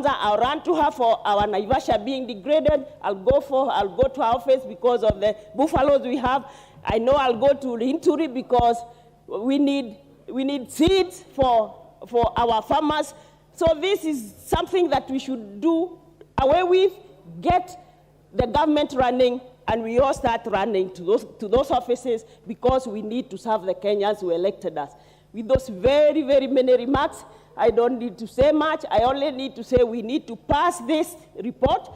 I'll run to her for our Naivasha being degraded. I'll go to her office because of the buffaloes we have. I know I'll go to Linturi because we need seeds for our farmers. So this is something that we should do away with, get the government running, and we all start running to those offices because we need to serve the Kenyans who elected us. With those very, very many remarks, I don't need to say much. I only need to say we need to pass this report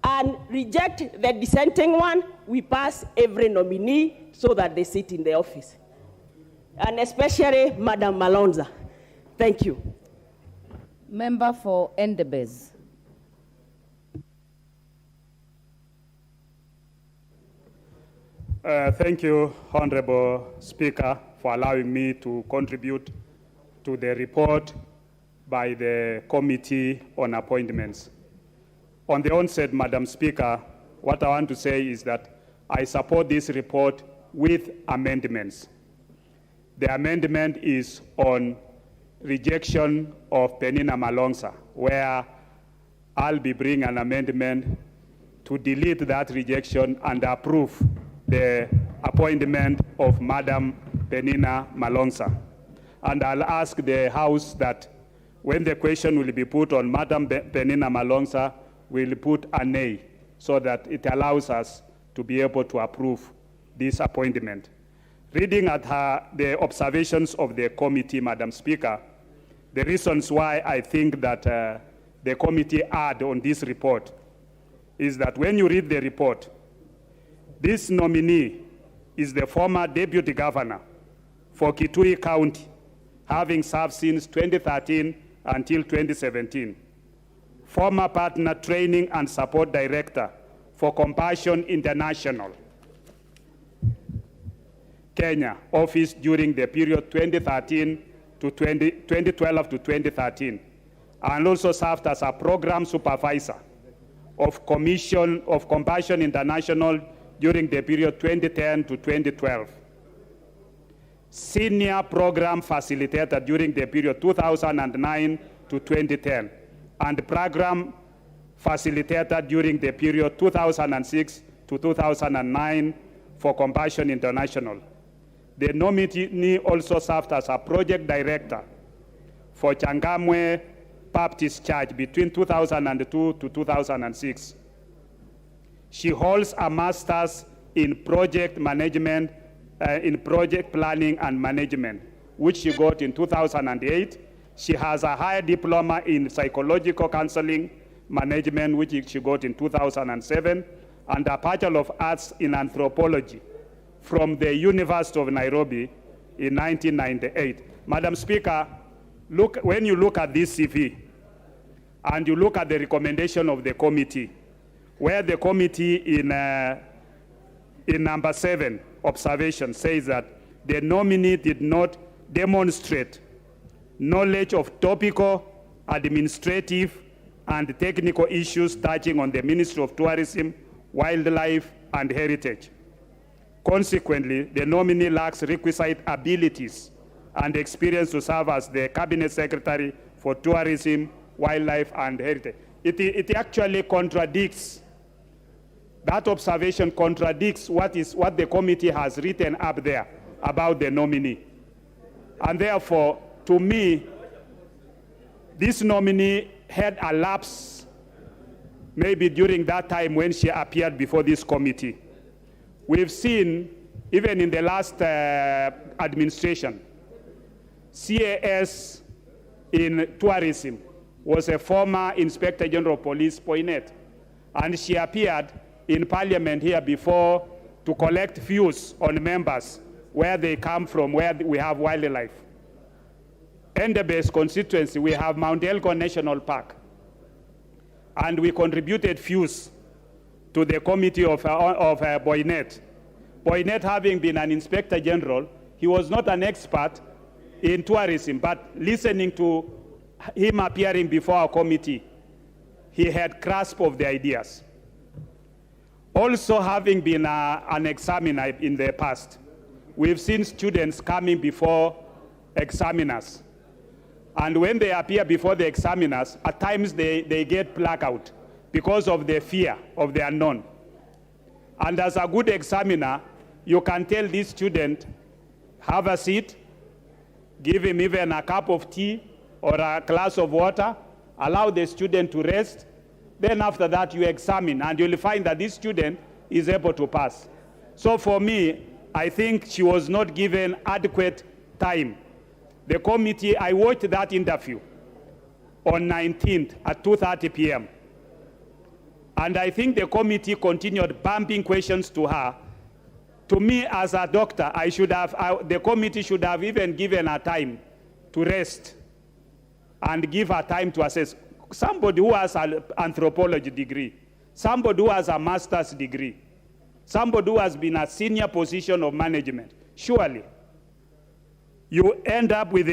and reject the dissenting one. We pass every nominee so that they sit in the office. And especially Madam Malonza. Thank you. Member for Endebess. Thank you, Honorable Speaker, for allowing me to contribute to the report by the Committee on Appointments. On the onset, Madam Speaker, what I want to say is that I support this report with amendments. The amendment is on rejection of Penina Malonza, where I'll be bringing an amendment to delete that rejection and approve the appointment of Madam Penina Malonza. And I'll ask the House that when the question will be put on Madam Penina Malonza, we'll put a nay so that it allows us to be able to approve this appointment. Reading at the observations of the committee, Madam Speaker, the reasons why I think that the committee erred on this report is that when you read the report, this nominee is the former deputy governor for Kitui County, having served since 2013 until 2017. Former partner training and support director for Compassion International, Kenya, office during the period 2012 to 2013, and also served as a program supervisor of Compassion International during the period 2010 to 2012. Senior program facilitator during the period 2009 to 2010, and program facilitator during the period 2006 to 2009 for Compassion International. The nominee also served as a project director for Changamwe Baptist Church between 2002 to 2006. She holds a master's in project management, in project planning and management, which she got in 2008. She has a higher diploma in psychological counseling management, which she got in 2007, and a Bachelor of Arts in anthropology from the University of Nairobi in 1998. Madam Speaker, when you look at this CV and you look at the recommendation of the committee, where the committee in number 7 observation says that the nominee did not demonstrate knowledge of topical, administrative, and technical issues touching on the Ministry of Tourism, Wildlife, and Heritage. Consequently, the nominee lacks requisite abilities and experience to serve as the Cabinet Secretary for Tourism, Wildlife, and Heritage. It actually contradicts, that observation contradicts what the committee has written up there about the nominee. And therefore, to me, this nominee had a lapse maybe during that time when she appeared before this committee. We've seen, even in the last administration, CAS in tourism was a former Inspector General of Police, Poinet, and she appeared in Parliament here before to collect views on members, where they come from, where we have wildlife. Endebess constituency, we have Mount Elgon National Park, and we contributed views to the committee of Poinet. Poinet, having been an Inspector General, he was not an expert in tourism, but listening to him appearing before our committee, he had grasp of the ideas. Also, having been an examiner in the past, we've seen students coming before examiners And when they appear before the examiners, at times they get blackout because of the fear of the unknown. And as a good examiner, you can tell this student, have a seat, give him even a cup of tea or a glass of water, allow the student to rest. Then after that, you examine, and you'll find that this student is able to pass. So for me, I think she was not given adequate time. The committee, I watched that interview on 19th at 2:30 p.m. And I think the committee continued bumping questions to her. To me, as a doctor, the committee should have even given her time to rest and give her time to assess. Somebody who has an anthropology degree, somebody who has a master's degree, somebody who has been a senior position of management, surely you end up with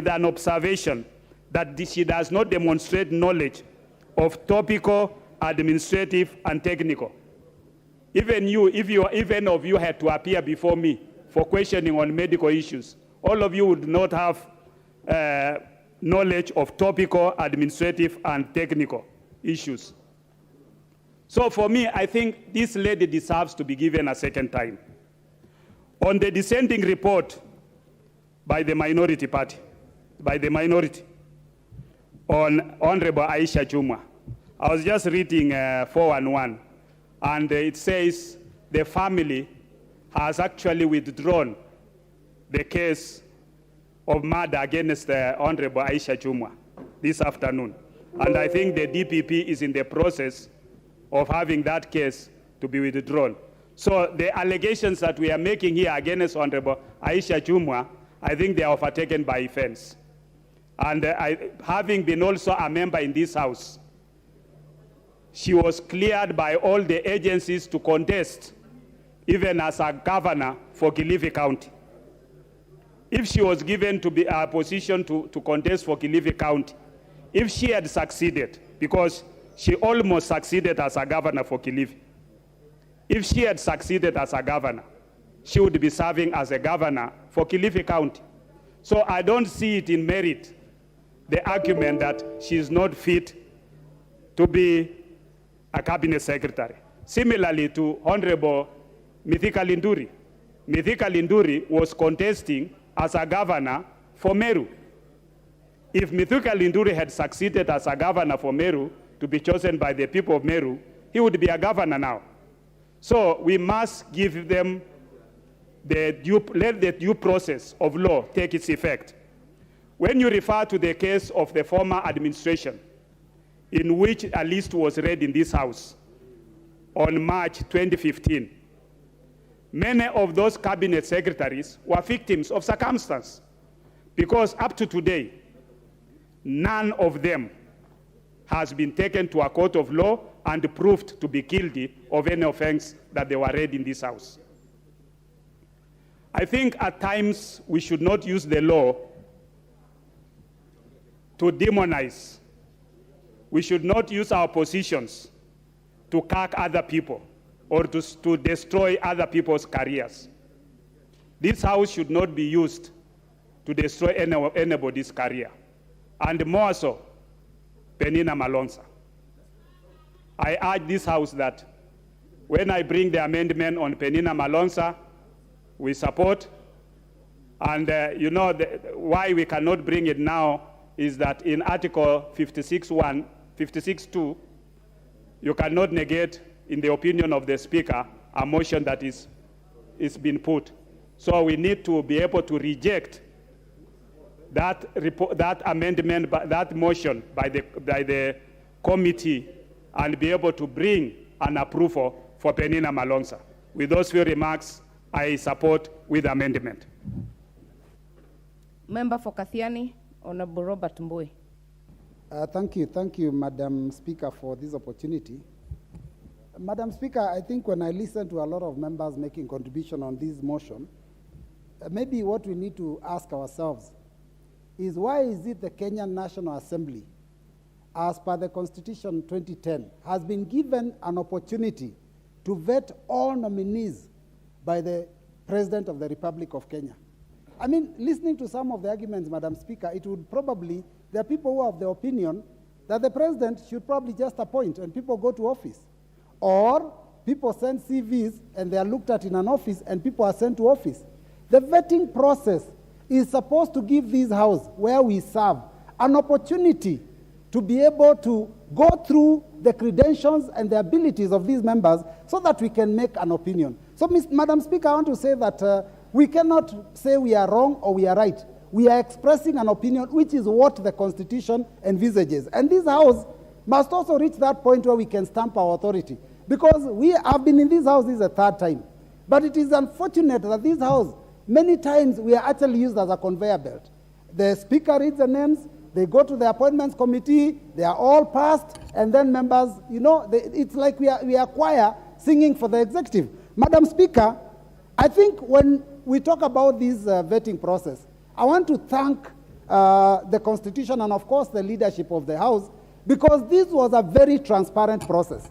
an observation that she does not demonstrate knowledge of topical, administrative, and technical. Even you, if any of you had to appear before me for questioning on medical issues, all of you would not have knowledge of topical, administrative, and technical issues. So for me, I think this lady deserves to be given a second time. On the dissenting report by the minority party, on Honorable Aisha Jumwa, I was just reading 411, and it says the family has actually withdrawn the case of murder against Honorable Aisha Jumwa this afternoon. And I think the DPP is in the process of having that case to be withdrawn. So the allegations that we are making here against Honorable Aisha Jumwa, I think they are overtaken by offense. And having been also a member in this house, she was cleared by all the agencies to contest, even as a governor for Kilifi County. If she was given to be a position to contest for Kilifi County, if she had succeeded, because she almost succeeded as a governor for Kilifi, if she had succeeded as a governor, she would be serving as a governor for Kilifi County. So I don't see it in merit, the argument that she is not fit to be a cabinet secretary. Similarly to Honorable Mithika Linduri. Mithika Linduri was contesting as a governor for Meru. If Mithika Linduri had succeeded as a governor for Meru to be chosen by the people of Meru, he would be a governor now. So we must give them let the due process of law take its effect. When you refer to the case of the former administration, in which a list was read in this house on March 2015, many of those cabinet secretaries were victims of circumstance, because up to today, none of them has been taken to a court of law and proved to be guilty of any offense that they were read in this house. I think at times we should not use the law to demonize. We should not use our positions to cark other people or to destroy other people's careers. This house should not be used to destroy anybody's career, and more so, Penina Malonza. I urge this house that when I bring the amendment on Penina Malonza, we support. And you know why we cannot bring it now is that in Article 56.2, you cannot negate, in the opinion of the Speaker, a motion that is been put. So we need to be able to reject that amendment, that motion by the committee, and be able to bring an approval for Penina Malonza. With those few remarks, I support with amendment. Member for Kathiani, Honorable Robert Mbui. Thank you, Madam Speaker, for this opportunity. Madam Speaker, I think when I listen to a lot of members making contribution on this motion, maybe what we need to ask ourselves is, why is it the Kenyan National Assembly, as per the Constitution 2010, has been given an opportunity to vet all nominees by the President of the Republic of Kenya? I mean, listening to some of the arguments, Madam Speaker, it would probably, there are people who have the opinion that the president should probably just appoint and people go to office. Or people send CVs and they are looked at in an office and people are sent to office. The vetting process is supposed to give this house where we serve an opportunity to be able to go through the credentials and the abilities of these members so that we can make an opinion. So, Madam Speaker, I want to say that we cannot say we are wrong or we are right. We are expressing an opinion, which is what the Constitution envisages. And this house must also reach that point where we can stamp our authority. Because we have been in this house, this is the third time. But it is unfortunate that this house, many times we are actually used as a conveyor belt. The Speaker reads the names, they go to the appointments committee, they are all passed, and then members, it's like we are choir singing for the executive. Madam Speaker, I think when we talk about this vetting process, I want to thank the Constitution and, of course, the leadership of the House, because this was a very transparent process.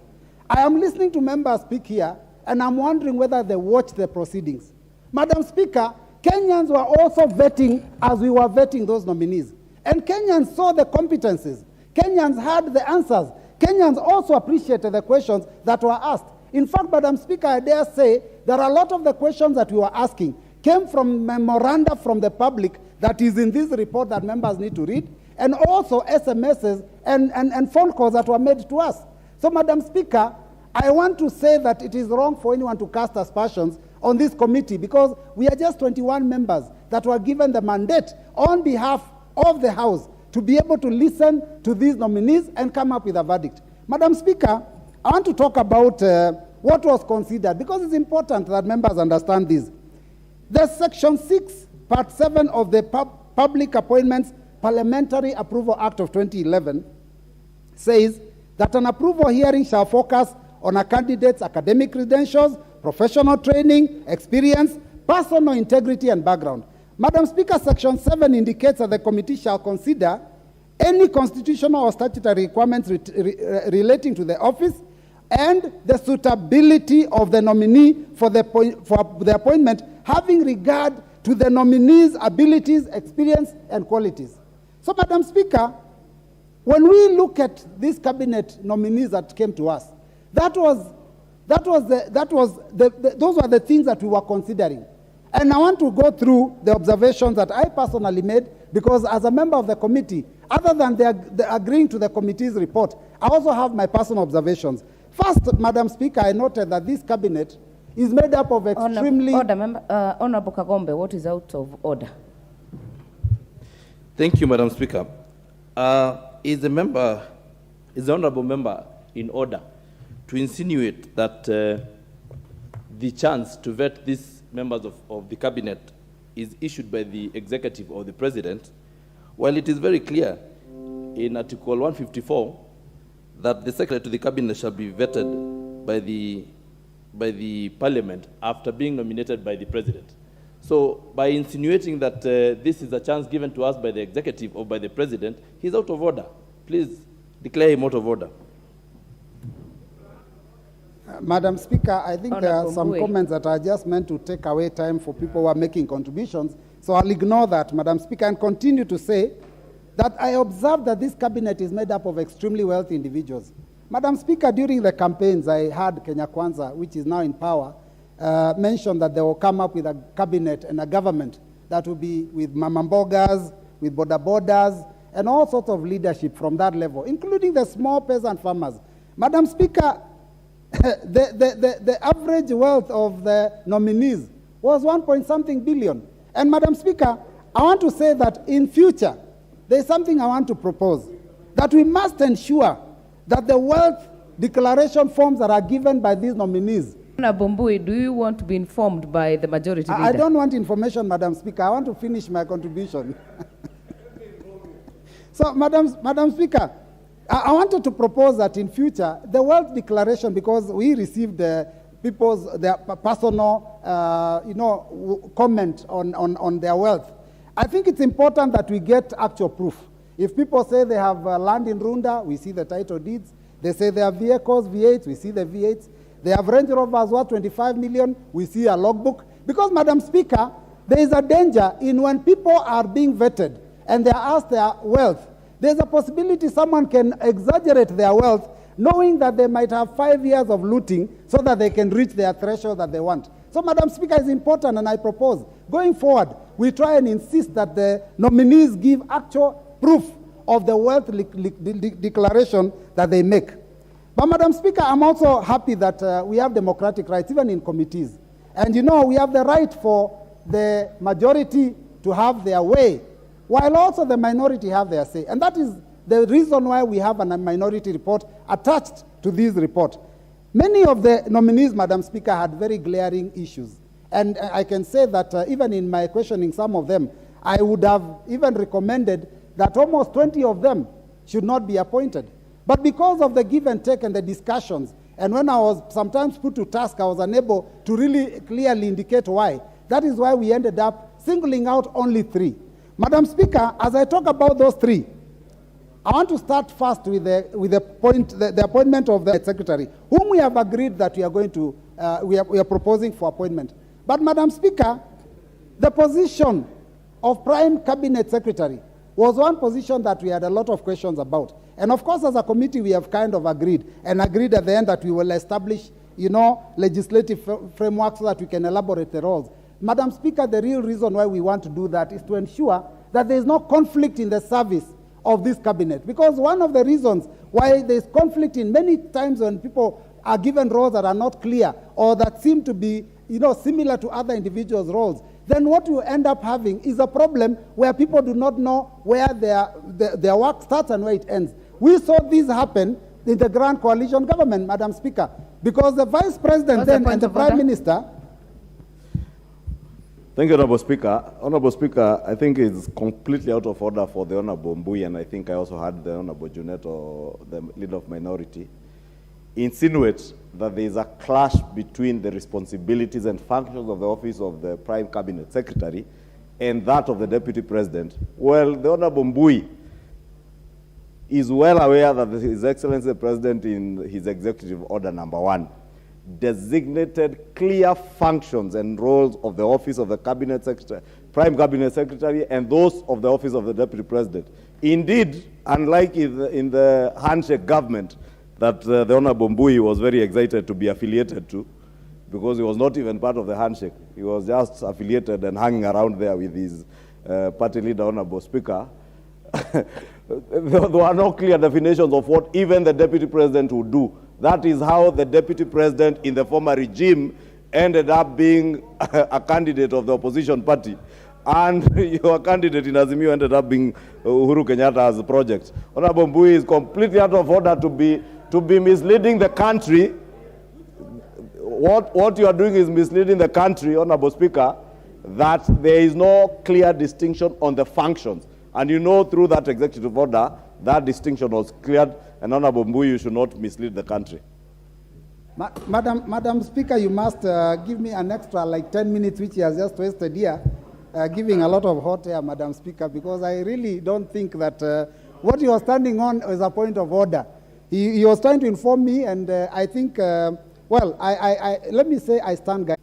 I am listening to members speak here, and I'm wondering whether they watched the proceedings. Madam Speaker, Kenyans were also vetting as we were vetting those nominees. And Kenyans saw the competencies. Kenyans heard the answers. Kenyans also appreciated the questions that were asked. In fact, Madam Speaker, I dare say that a lot of the questions that we were asking came from memoranda from the public that is in this report that members need to read, and also SMSs and phone calls that were made to us. So, Madam Speaker, I want to say that it is wrong for anyone to cast aspersions on this committee because we are just 21 members that were given the mandate on behalf of the House to be able to listen to these nominees and come up with a verdict. Madam Speaker, I want to talk about what was considered because it's important that members understand this. The Section 6, Part 7 of the Public Appointments Parliamentary Approval Act of 2011 says that an approval hearing shall focus on a candidate's academic credentials, professional training, experience, personal integrity, and background. Madam Speaker, Section 7 indicates that the committee shall consider any constitutional or statutory requirements relating to the office and the suitability of the nominee for the appointment, having regard to the nominee's abilities, experience, and qualities. So, Madam Speaker, when we look at these cabinet nominees that came to us, those were the things that we were considering. And I want to go through the observations that I personally made because as a member of the committee, other than the agreeing to the committee's report, I also have my personal observations. First, Madam Speaker, I noted that this cabinet is made up of extremely... Honorable Kagombe, what is out of order? Thank you, Madam Speaker. Is the honorable member in order to insinuate that the chance to vet these members of the cabinet is issued by the executive or the president, while it is very clear in Article 154 that the secretary to the cabinet shall be vetted by the parliament after being nominated by the president. So by insinuating that this is a chance given to us by the executive or by the president, he's out of order. Please declare him out of order. Madam Speaker, I think there are some comments that are just meant to take away time for people who are making contributions. So I'll ignore that, Madam Speaker, and continue to say that I observed that this cabinet is made up of extremely wealthy individuals. Madam Speaker, during the campaigns, I heard Kenya Kwanza, which is now in power, mention that they will come up with a cabinet and a government that will be with mamambogas, with boda-bodas, and all sorts of leadership from that level, including the small peasant farmers. Madam Speaker, the average wealth of the nominees was 1-point-something billion. And Madam Speaker, I want to say that in future, there's something I want to propose, that we must ensure that the wealth declaration forms that are given by these nominees. Bumbui, do you want to be informed by the majority leader? I don't want information, Madam Speaker. I want to finish my contribution. So, Madam Speaker, I wanted to propose that in future, the wealth declaration, because we received their personal, comment on their wealth. I think it's important that we get actual proof. If people say they have land in Runda, we see the title deeds. They say they have vehicles, V8s, we see the V8s. They have Range Rovers worth 25 million, we see a logbook. Because, Madam Speaker, there is a danger in when people are being vetted and they are asked their wealth. There's a possibility someone can exaggerate their wealth knowing that they might have 5 years of looting so that they can reach their threshold that they want. So, Madam Speaker, it's important, and I propose, going forward, we try and insist that the nominees give actual proof of the wealth declaration that they make. But, Madam Speaker, I'm also happy that we have democratic rights, even in committees. And, you know, we have the right for the majority to have their way, while also the minority have their say. And that is the reason why we have a minority report attached to this report. Many of the nominees, Madam Speaker, had very glaring issues. And I can say that even in my questioning some of them, I would have even recommended that almost 20 of them should not be appointed. But because of the give and take and the discussions, and when I was sometimes put to task, I was unable to really clearly indicate why. That is why we ended up singling out only 3. Madam Speaker, as I talk about those 3, I want to start first with the appointment of the Secretary, whom we have agreed that we are going to, we are proposing for appointment. But, Madam Speaker, the position of Prime Cabinet Secretary was one position that we had a lot of questions about. And of course, as a committee, we have kind of agreed at the end that we will establish, you know, legislative framework so that we can elaborate the roles. Madam Speaker, the real reason why we want to do that is to ensure that there is no conflict in the service of this cabinet. Because one of the reasons why there is conflict in many times when people are given roles that are not clear or that seem to be, you know, similar to other individuals' roles, then what you end up having is a problem where people do not know where their work starts and where it ends. We saw this happen in the Grand Coalition government, Madam Speaker, because the Vice President then and the Prime Minister. Thank you, Honorable Speaker. Honorable Speaker, I think it's completely out of order for the Honorable Mbui, and I think I also had the Honorable Junet, or the Leader of Minority, insinuate that there is a clash between the responsibilities and functions of the office of the Prime Cabinet Secretary and that of the Deputy President. Well, the Honorable Mbui is well aware that His Excellency the President, in his Executive Order number 1, designated clear functions and roles of the office of the Cabinet Secretary, Prime Cabinet Secretary, and those of the office of the Deputy President. Indeed, unlike in the handshake government that the Honorable Mbui was very excited to be affiliated to, because he was not even part of the handshake. He was just affiliated and hanging around there with his party leader, Honorable Speaker. There were no clear definitions of what even the Deputy President would do. That is how the Deputy President in the former regime ended up being a candidate of the opposition party. And your candidate in Azimio ended up being Uhuru Kenyatta's project. Honorable Mbui is completely out of order to be misleading the country. What you are doing is misleading the country, Honorable Speaker, that there is no clear distinction on the functions. And you know, through that executive order, that distinction was cleared, and Honorable Mbui, you should not mislead the country. Madam Speaker, you must give me an extra like 10 minutes, which he has just wasted here, giving a lot of hot air, Madam Speaker, because I really don't think that what you are standing on is a point of order. He was trying to inform me, and I think, well, let me say I stand guy.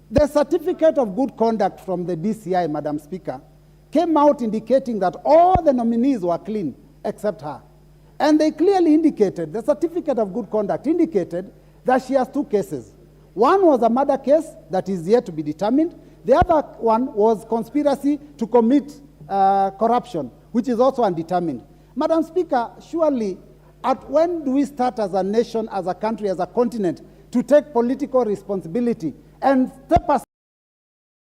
The certificate of good conduct from the DCI, Madam Speaker, came out indicating that all the nominees were clean except her. And they clearly indicated, the certificate of good conduct indicated that she has 2 cases. One was a murder case that is yet to be determined. The other one was conspiracy to commit corruption, which is also undetermined. Madam Speaker, surely, when do we start as a nation, as a country, as a continent, to take political responsibility and step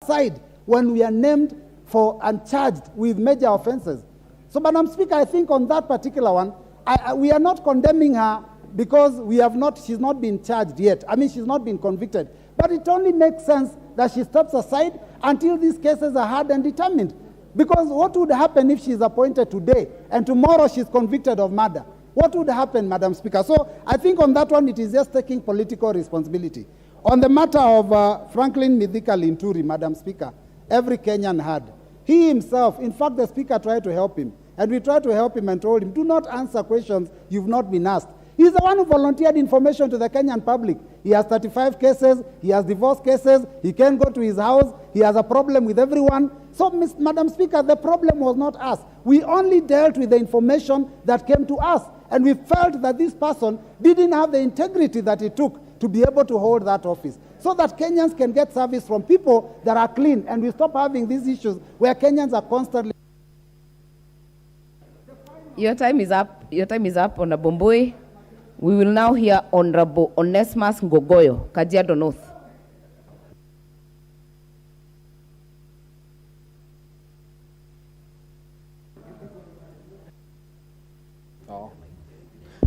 aside when we are named for and charged with major offenses? So, Madam Speaker, I think on that particular one, we are not condemning her because she's not been charged yet. I mean, she's not been convicted. But it only makes sense that she steps aside until these cases are heard and determined. Because what would happen if she's appointed today and tomorrow she's convicted of murder? What would happen, Madam Speaker? So I think on that one, it is just taking political responsibility. On the matter of Franklin Mithika Linturi, Madam Speaker, every Kenyan had. He himself, in fact, the Speaker tried to help him. And we tried to help him and told him, do not answer questions you've not been asked. He's the one who volunteered information to the Kenyan public. He has 35 cases, he has divorce cases, he can't go to his house, he has a problem with everyone. So, Madam Speaker, the problem was not us. We only dealt with the information that came to us. And we felt that this person didn't have the integrity that it took to be able to hold that office, so that Kenyans can get service from people that are clean, and we stop having these issues where Kenyans are constantly... Your time is up. Your time is up, Honorable Mbui. We will now hear Honorable Onesmus Ngogoyo, Kajiado North.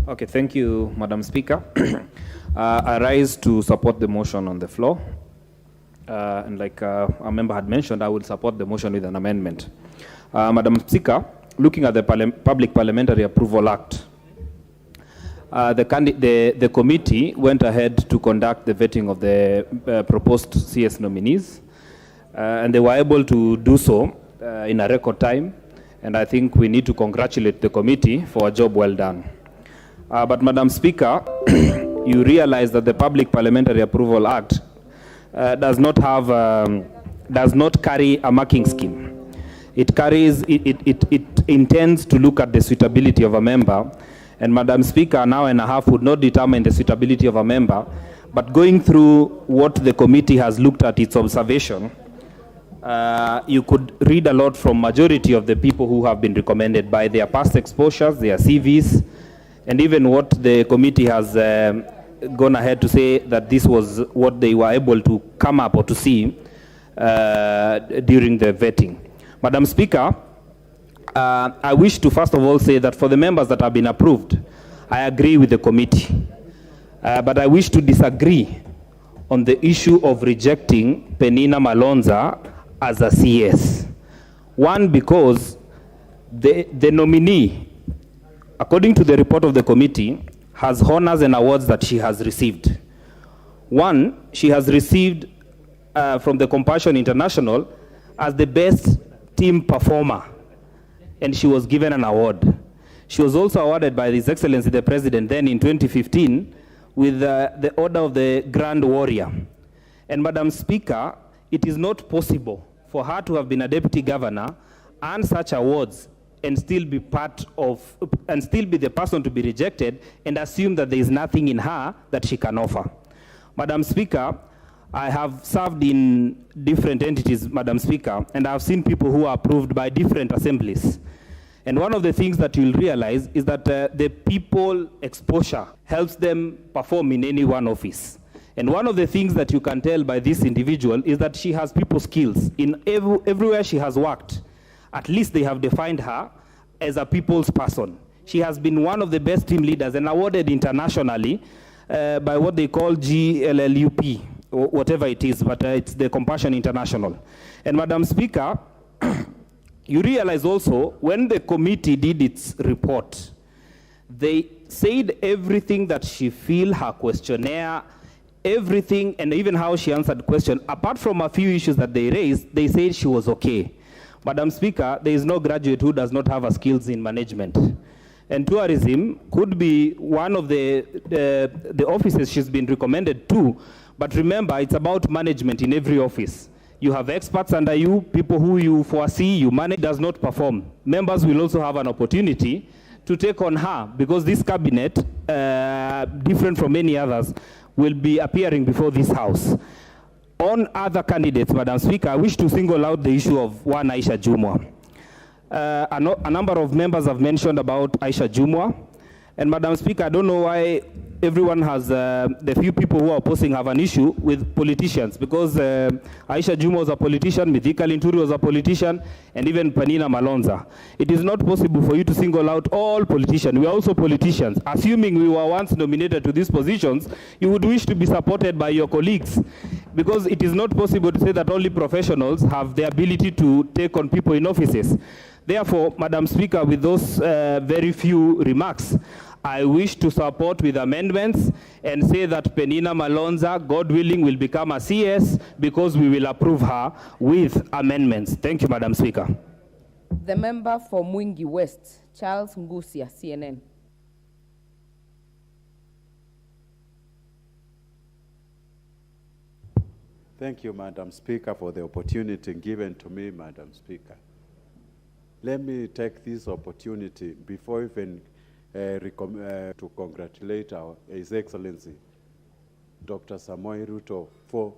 Okay, thank you, Madam Speaker. I rise to support the motion on the floor. And like a member had mentioned, I will support the motion with an amendment. Madam Speaker, looking at the Public Parliamentary Approval Act, the committee went ahead to conduct the vetting of the proposed CS nominees, and they were able to do so in a record time, and I think we need to congratulate the committee for a job well done. But Madam Speaker, you realize that the Public Parliamentary Approval Act does not carry a marking scheme. It intends to look at the suitability of a member, and Madam Speaker, an hour and a half would not determine the suitability of a member, but going through what the committee has looked at its observation, you could read a lot from majority of the people who have been recommended by their past exposures, their CVs, and even what the committee has gone ahead to say that this was what they were able to come up or to see during the vetting. Madam Speaker, I wish to first of all say that for the members that have been approved, I agree with the committee. But I wish to disagree on the issue of rejecting Penina Malonza as a CS. One, because the nominee, according to the report of the committee, has honors and awards that she has received. One, she has received from the Compassion International as the best team performer, and she was given an award. She was also awarded by His Excellency the President then in 2015 with the Order of the Grand Warrior. And Madam Speaker, it is not possible for her to have been a deputy governor, earn such awards, and still be the person to be rejected and assume that there is nothing in her that she can offer. Madam Speaker, I have served in different entities, Madam Speaker, and I have seen people who are approved by different assemblies. And one of the things that you'll realize is that the people exposure helps them perform in any one office. And one of the things that you can tell by this individual is that she has people skills. In everywhere she has worked, at least they have defined her as a people's person. She has been one of the best team leaders and awarded internationally by what they call GLLUP, or whatever it is, but it's the Compassion International. And Madam Speaker, you realize also when the committee did its report, they said everything that she feel, her questionnaire, everything, and even how she answered the question, apart from a few issues that they raised, they said she was okay. Madam Speaker, there is no graduate who does not have a skills in management. And tourism could be one of the offices she's been recommended to, but remember, it's about management in every office. You have experts under you, people who you foresee, you manage, does not perform. Members will also have an opportunity to take on her, because this cabinet, different from many others, will be appearing before this House. On other candidates, Madam Speaker, I wish to single out the issue of one Aisha Jumwa. A number of members have mentioned about Aisha Jumwa. And Madam Speaker, I don't know why everyone has, the few people who are opposing have an issue with politicians, because Aisha Jumwa was a politician, Mithika Linturi was a politician, and even Penina Malonza. It is not possible for you to single out all politicians. We are also politicians. Assuming we were once nominated to these positions, you would wish to be supported by your colleagues, because it is not possible to say that only professionals have the ability to take on people in offices. Therefore, Madam Speaker, with those very few remarks, I wish to support with amendments and say that Penina Malonza, God willing, will become a CS, because we will approve her with amendments. Thank you, Madam Speaker. The member for Mwingi West, Charles Ngusia, CNN. Thank you, Madam Speaker, for the opportunity given to me, Madam Speaker. Let me take this opportunity before even to congratulate His Excellency, Dr. Samoei Ruto, for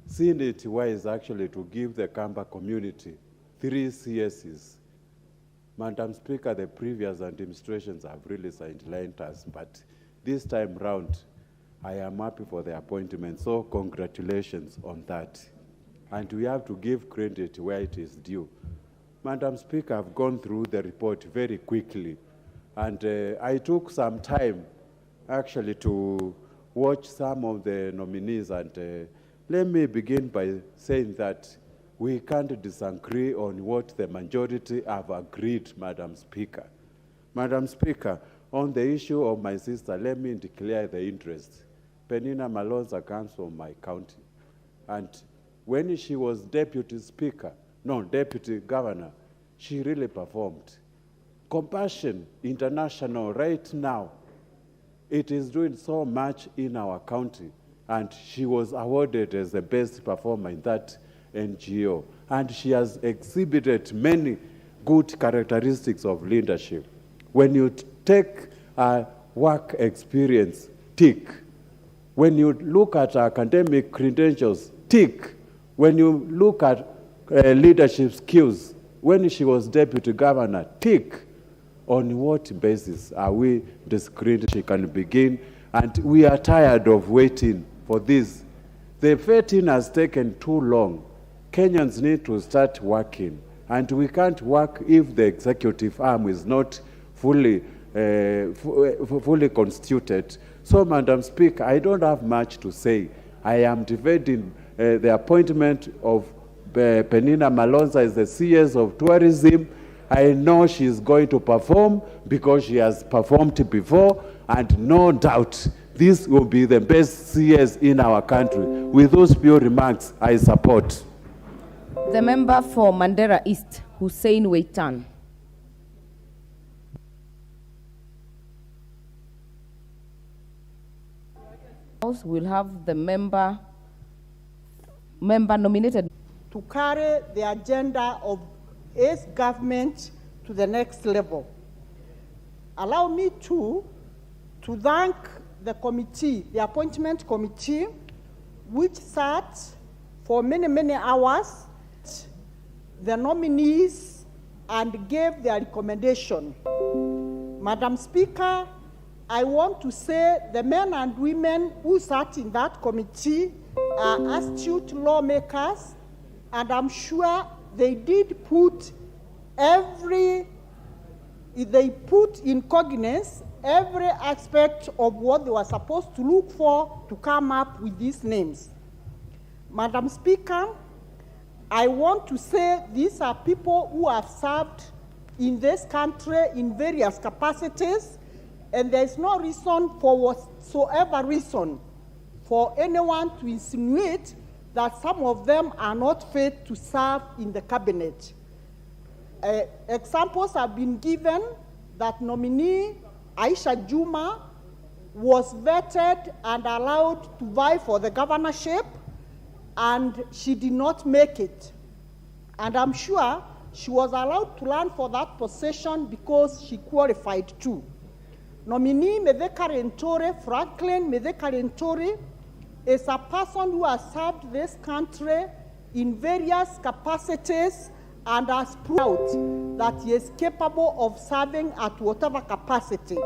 seeing it wise actually to give the Kamba community 3 CSs. Madam Speaker, the previous administrations have really sidelined us, but this time round, I am happy for the appointment, so congratulations on that. And we have to give credit where it is due. Madam Speaker, I've gone through the report very quickly, and I took some time actually to watch some of the nominees, and let me begin by saying that we can't disagree on what the majority have agreed, Madam Speaker. Madam Speaker, on the issue of my sister, let me declare the interest. Penina Malonza comes from my county. And when she was deputy governor, she really performed. Compassion International right now, it is doing so much in our county. And she was awarded as the best performer in that NGO. And she has exhibited many good characteristics of leadership. When you take a work experience, tick. When you look at academic credentials, tick. When you look at leadership skills, when she was deputy governor, tick. On what basis are we disagreeing she can begin? And we are tired of waiting for this. The vetting has taken too long. Kenyans need to start working. And we can't work if the executive arm is not fully constituted. So, Madam Speaker, I don't have much to say. I am defending the appointment of Penina Malonza as the CS of Tourism. I know she's going to perform because she has performed before, and no doubt this will be the best CS in our country. With those few remarks, I support. The member for Mandera East, Hussein Weitan. We'll have the member nominated to carry the agenda of its government to the next level. Allow me to thank the committee, the appointment committee, which sat for many, many hours, the nominees, and gave their recommendation. Madam Speaker, I want to say the men and women who sat in that committee are astute lawmakers, and I'm sure they did put in cognizance every aspect of what they were supposed to look for to come up with these names. Madam Speaker, I want to say these are people who have served in this country in various capacities, and there is no reason for whatsoever reason for anyone to insinuate that some of them are not fit to serve in the cabinet. Examples have been given that nominee Aisha Juma was vetted and allowed to vie for the governorship, and she did not make it. And I'm sure she was allowed to run for that position because she qualified too. Nominee Medeka Rentore, Franklin Medeka Rentore, is a person who has served this country in various capacities and has proved that he is capable of serving at whatever capacity.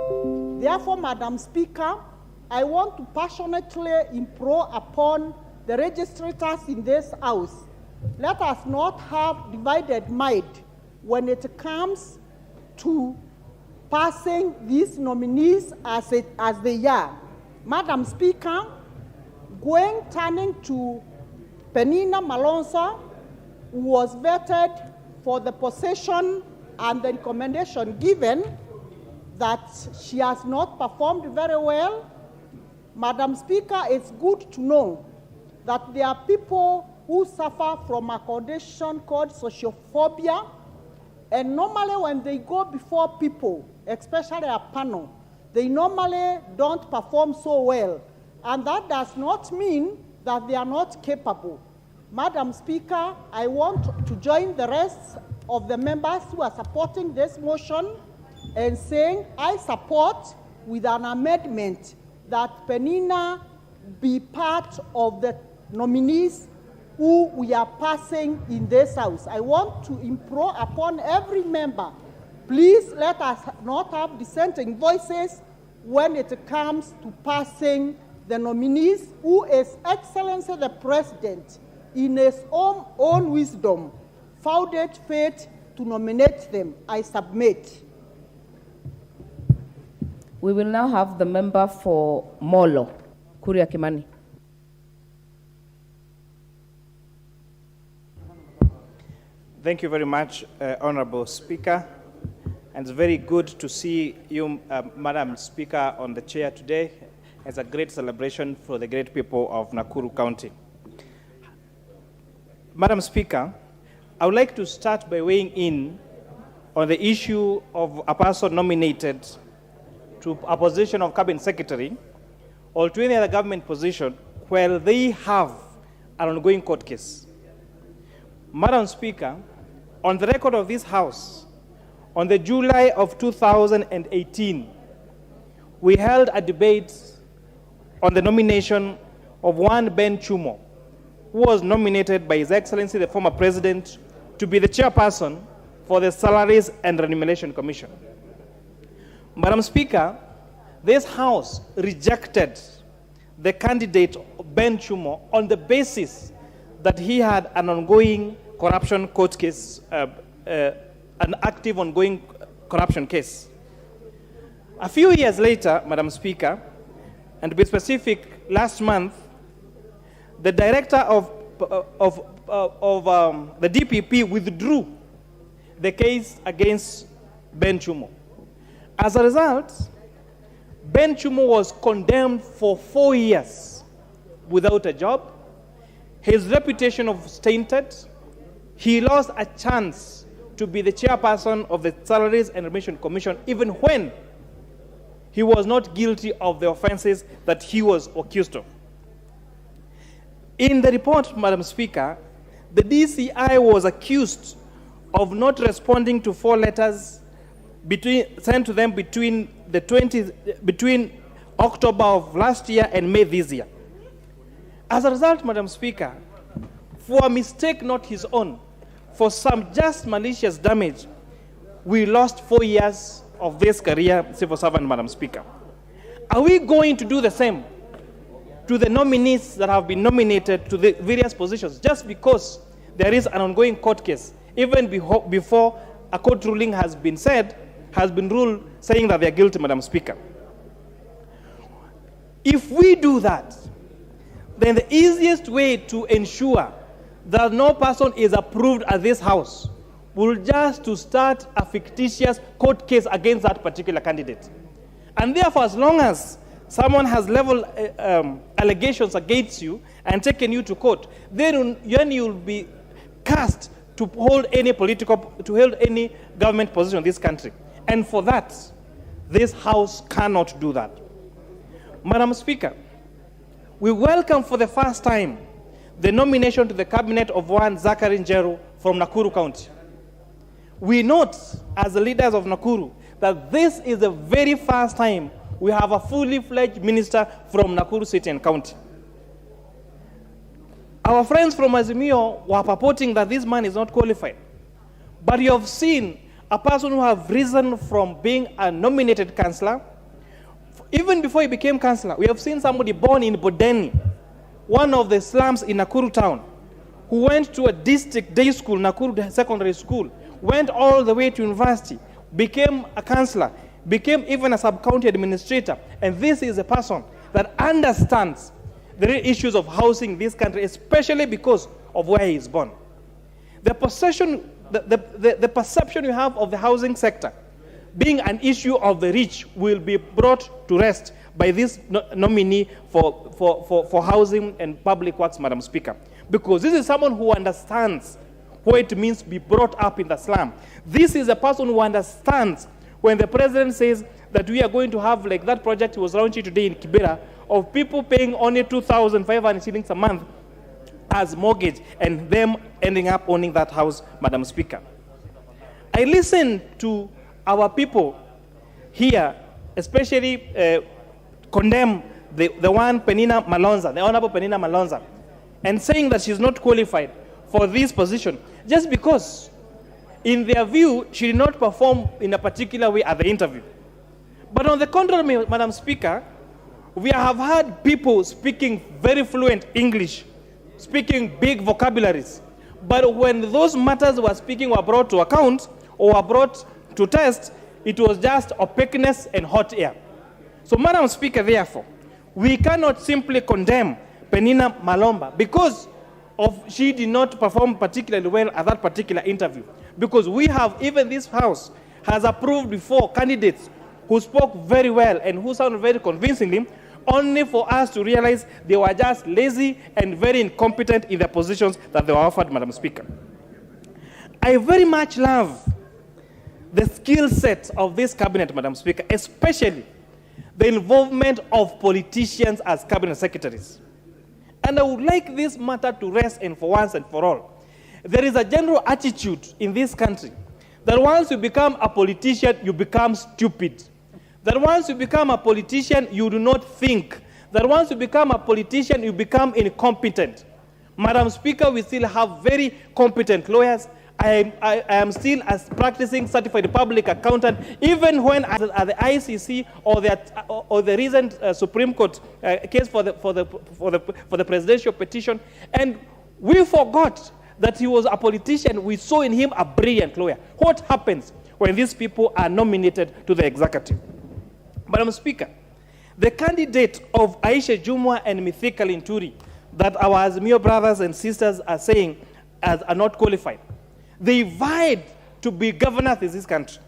Therefore, Madam Speaker, I want to passionately implore upon the registrators in this House, let us not have divided mind when it comes to passing these nominees as they are. Madam Speaker, turning to Penina Malonza, who was vetted for the position and the recommendation given that she has not performed very well. Madam Speaker, it's good to know that there are people who suffer from a condition called sociophobia, and normally when they go before people, especially a panel, they normally don't perform so well. And that does not mean that they are not capable. Madam Speaker, I want to join the rest of the members who are supporting this motion and saying I support with an amendment that Penina be part of the nominees who we are passing in this House. I want to implore upon every member, please let us not have dissenting voices when it comes to passing the nominees who His Excellency the President, in his own wisdom, found it fit to nominate them. I submit. We will now have the member for Molo, Kuria Kimani. Thank you very much, Honorable Speaker. And it's very good to see you, Madam Speaker, on the chair today. It's a great celebration for the great people of Nakuru County. Madam Speaker, I would like to start by weighing in on the issue of a person nominated to a position of cabinet secretary or to any other government position where they have an ongoing court case. Madam Speaker, on the record of this House, on the July of 2018, we held a debate on the nomination of one Ben Chumo, who was nominated by His Excellency the former President to be the chairperson for the Salaries and Remuneration Commission. Madam Speaker, this House rejected the candidate Ben Chumo on the basis that he had an ongoing corruption court case, an active ongoing corruption case. A few years later, Madam Speaker, and to be specific, last month, the director of the DPP withdrew the case against Ben Chumo. As a result, Ben Chumo was condemned for 4 years without a job. His reputation was tainted. He lost a chance to be the chairperson of the Salaries and Remuneration Commission, even when he was not guilty of the offenses that he was accused of. In the report, Madam Speaker, the DCI was accused of not responding to 4 letters sent to them between October of last year and May this year. As a result, Madam Speaker, for a mistake not his own, for some just malicious damage, we lost 4 years of this career civil servant, Madam Speaker. Are we going to do the same to the nominees that have been nominated to the various positions just because there is an ongoing court case, even before a court ruling has been ruled saying that they are guilty, Madam Speaker? If we do that, then the easiest way to ensure that no person is approved at this House will just to start a fictitious court case against that particular candidate. And therefore, as long as someone has leveled allegations against you and taken you to court, then you'll be cast to hold any government position in this country. And for that, this House cannot do that. Madam Speaker, we welcome for the first time the nomination to the cabinet of one Zachary Njeru from Nakuru County. We note, as the leaders of Nakuru, that this is the very first time we have a fully fledged minister from Nakuru City and County. Our friends from Azimio were purporting that this man is not qualified. But you have seen a person who have risen from being a nominated councillor. Even before he became councillor, we have seen somebody born in Bodeni, one of the slums in Nakuru town, who went to a district day school, Nakuru Secondary School, went all the way to university, became a councillor, became even a sub-county administrator. And this is a person that understands the real issues of housing in this country, especially because of where he is born. The perception you have of the housing sector being an issue of the rich will be brought to rest by this nominee for housing and public works, Madam Speaker. Because this is someone who understands what it means to be brought up in the slum. This is a person who understands when the president says that we are going to have, like that project he was launching today in Kibera, of people paying only 2,500 shillings a month as mortgage and them ending up owning that house, Madam Speaker. I listened to our people here, especially condemn the one Penina Malonza, the Honorable Penina Malonza, and saying that she's not qualified for this position just because, in their view, she did not perform in a particular way at the interview. But on the contrary, Madam Speaker, we have had people speaking very fluent English, speaking big vocabularies. But when those matters were brought to account or were brought to test, it was just opaqueness and hot air. So, Madam Speaker, therefore, we cannot simply condemn Penina Malomba because she did not perform particularly well at that particular interview. Because we have, even this House has approved before candidates who spoke very well and who sounded very convincingly, only for us to realize they were just lazy and very incompetent in the positions that they were offered, Madam Speaker. I very much love the skill set of this cabinet, Madam Speaker, especially the involvement of politicians as cabinet secretaries. And I would like this matter to rest and for once and for all. There is a general attitude in this country that once you become a politician, you become stupid. That once you become a politician, you do not think. That once you become a politician, you become incompetent. Madam Speaker, we still have very competent lawyers. I am still a practicing certified public accountant, even when at the ICC or the recent Supreme Court case for the presidential petition, and we forgot that he was a politician. We saw in him a brilliant lawyer. What happens when these people are nominated to the executive? Madam Speaker, the candidate of Aisha Jumwa and Mithika Linturi that our Azimio brothers and sisters are saying are not qualified, they vied to be governors in this country.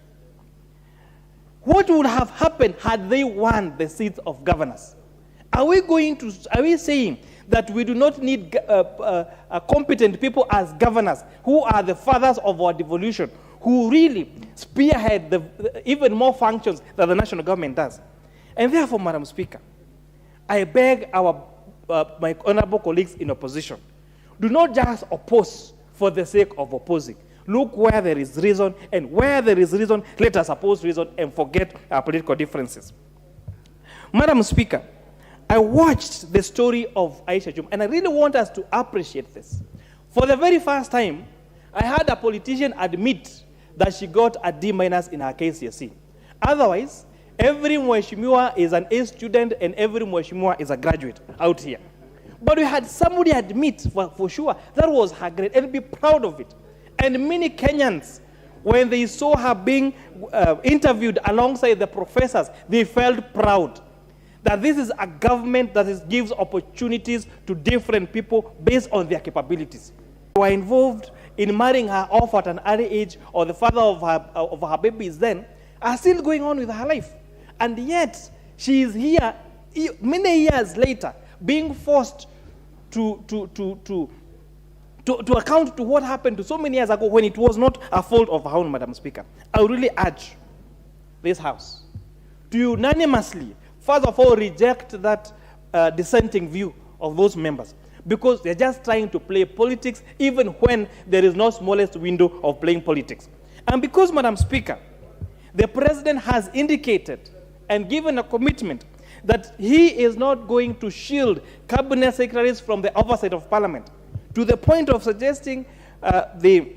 What would have happened had they won the seats of governors? Are we saying that we do not need competent people as governors who are the fathers of our devolution, who really spearhead even more functions that the national government does? And therefore, Madam Speaker, I beg my honorable colleagues in opposition, do not just oppose for the sake of opposing. Look where there is reason, and where there is reason, let us oppose reason and forget our political differences. Madam Speaker, I watched the story of Aisha Jumwa, and I really want us to appreciate this. For the very first time, I had a politician admit that she got a D- in her KCSE. Otherwise, every Mheshimiwa is an A student and every Mheshimiwa is a graduate out here. But we had somebody admit for sure that was her grade and be proud of it. And many Kenyans, when they saw her being interviewed alongside the professors, they felt proud that this is a government that gives opportunities to different people based on their capabilities. Who are involved in marrying her off at an early age, or the father of her babies then, are still going on with her life. And yet, she is here many years later, being forced to account to what happened to so many years ago when it was not a fault of her own, Madam Speaker. I would really urge this House to unanimously, first of all, reject that dissenting view of those members, because they're just trying to play politics even when there is no smallest window of playing politics. And because, Madam Speaker, the President has indicated and given a commitment that he is not going to shield cabinet secretaries from the oversight of Parliament, to the point of suggesting the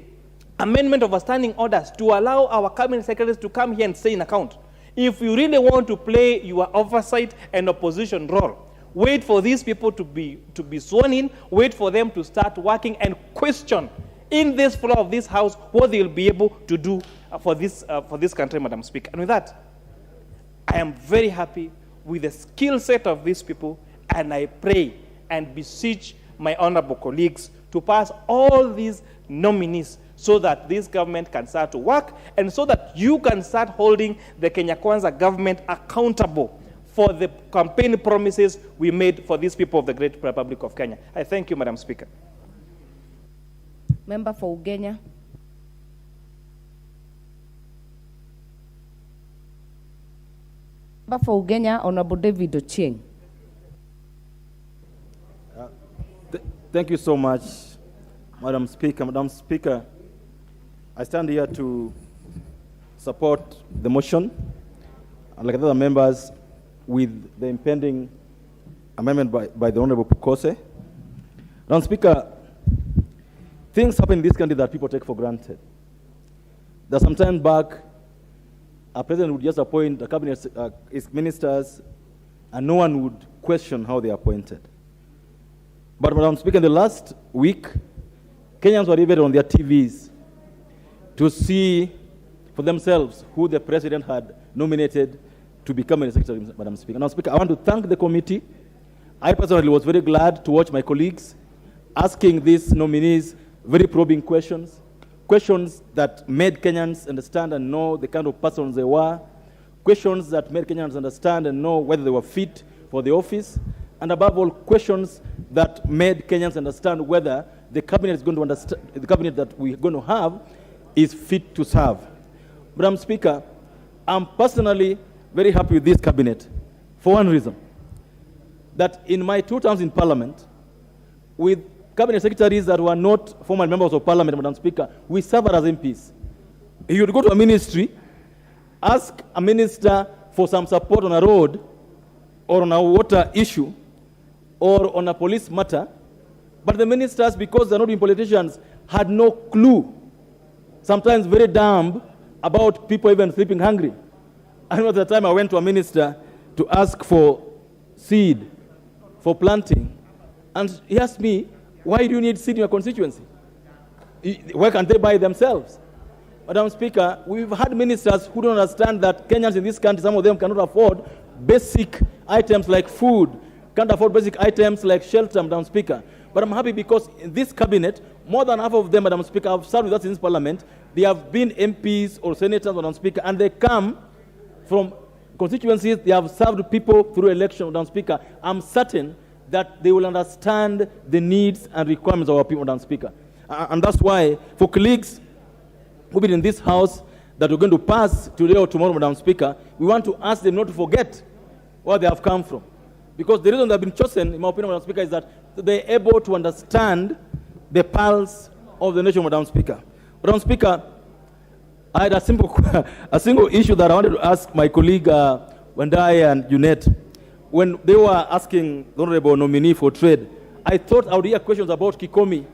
amendment of a standing orders to allow our cabinet secretaries to come here and stay in account. If you really want to play your oversight and opposition role, wait for these people to be sworn in, wait for them to start working, and question in this floor of this House what they'll be able to do for this country, Madam Speaker. And with that, I am very happy with the skill set of these people, and I pray and beseech my honorable colleagues to pass all these nominees so that this government can start to work, and so that you can start holding the Kenya Kwanza government accountable for the campaign promises we made for these people of the great Republic of Kenya. I thank you, Madam Speaker. Member for Ugenya. Member for Ugenya, Honorable David Ochieng. Thank you so much, Madam Speaker. Madam Speaker, I stand here to support the motion, and like other members, with the impending amendment by the Honorable Pukose. Madam Speaker, things happen in this country that people take for granted. There's some time back, a president would just appoint a cabinet, his ministers, and no one would question how they are appointed. But Madam Speaker, in the last week, Kenyans were riveted on their TVs to see for themselves who the president had nominated to become a secretary, Madam Speaker. Madam Speaker, I want to thank the committee. I personally was very glad to watch my colleagues asking these nominees very probing questions, questions that made Kenyans understand and know the kind of persons they were, questions that made Kenyans understand and know whether they were fit for the office, and above all, questions that made Kenyans understand whether the cabinet is going to understand, the cabinet that we're going to have is fit to serve. Madam Speaker, I'm personally very happy with this cabinet for one reason, that in my 2 terms in Parliament, with cabinet secretaries that were not former members of Parliament, Madam Speaker, we serve as MPs. If you would go to a ministry, ask a minister for some support on a road or on a water issue or on a police matter, but the ministers, because they're not being politicians, had no clue, sometimes very dumb, about people even sleeping hungry. I remember at the time I went to a minister to ask for seed for planting, and he asked me, why do you need seed in your constituency? Why can't they buy themselves? Madam Speaker, we've had ministers who don't understand that Kenyans in this country, some of them cannot afford basic items like food, can't afford basic items like shelter, Madam Speaker. But I'm happy because in this cabinet, more than half of them, Madam Speaker, have served with us in this parliament. They have been MPs or senators, Madam Speaker, and they come from constituencies. They have served people through election, Madam Speaker. I'm certain that they will understand the needs and requirements of our people, Madam Speaker. And that's why, for colleagues who've been in this house that we're going to pass today or tomorrow, Madam Speaker, we want to ask them not to forget where they have come from. Because the reason they've been chosen, in my opinion, Madam Speaker, is that they're able to understand the pulse of the nation, Madam Speaker. Madam Speaker, I had a single issue that I wanted to ask my colleague Wandai and Junet. When they were asking the Honorable nominee for trade, I thought I would hear questions about Kikomi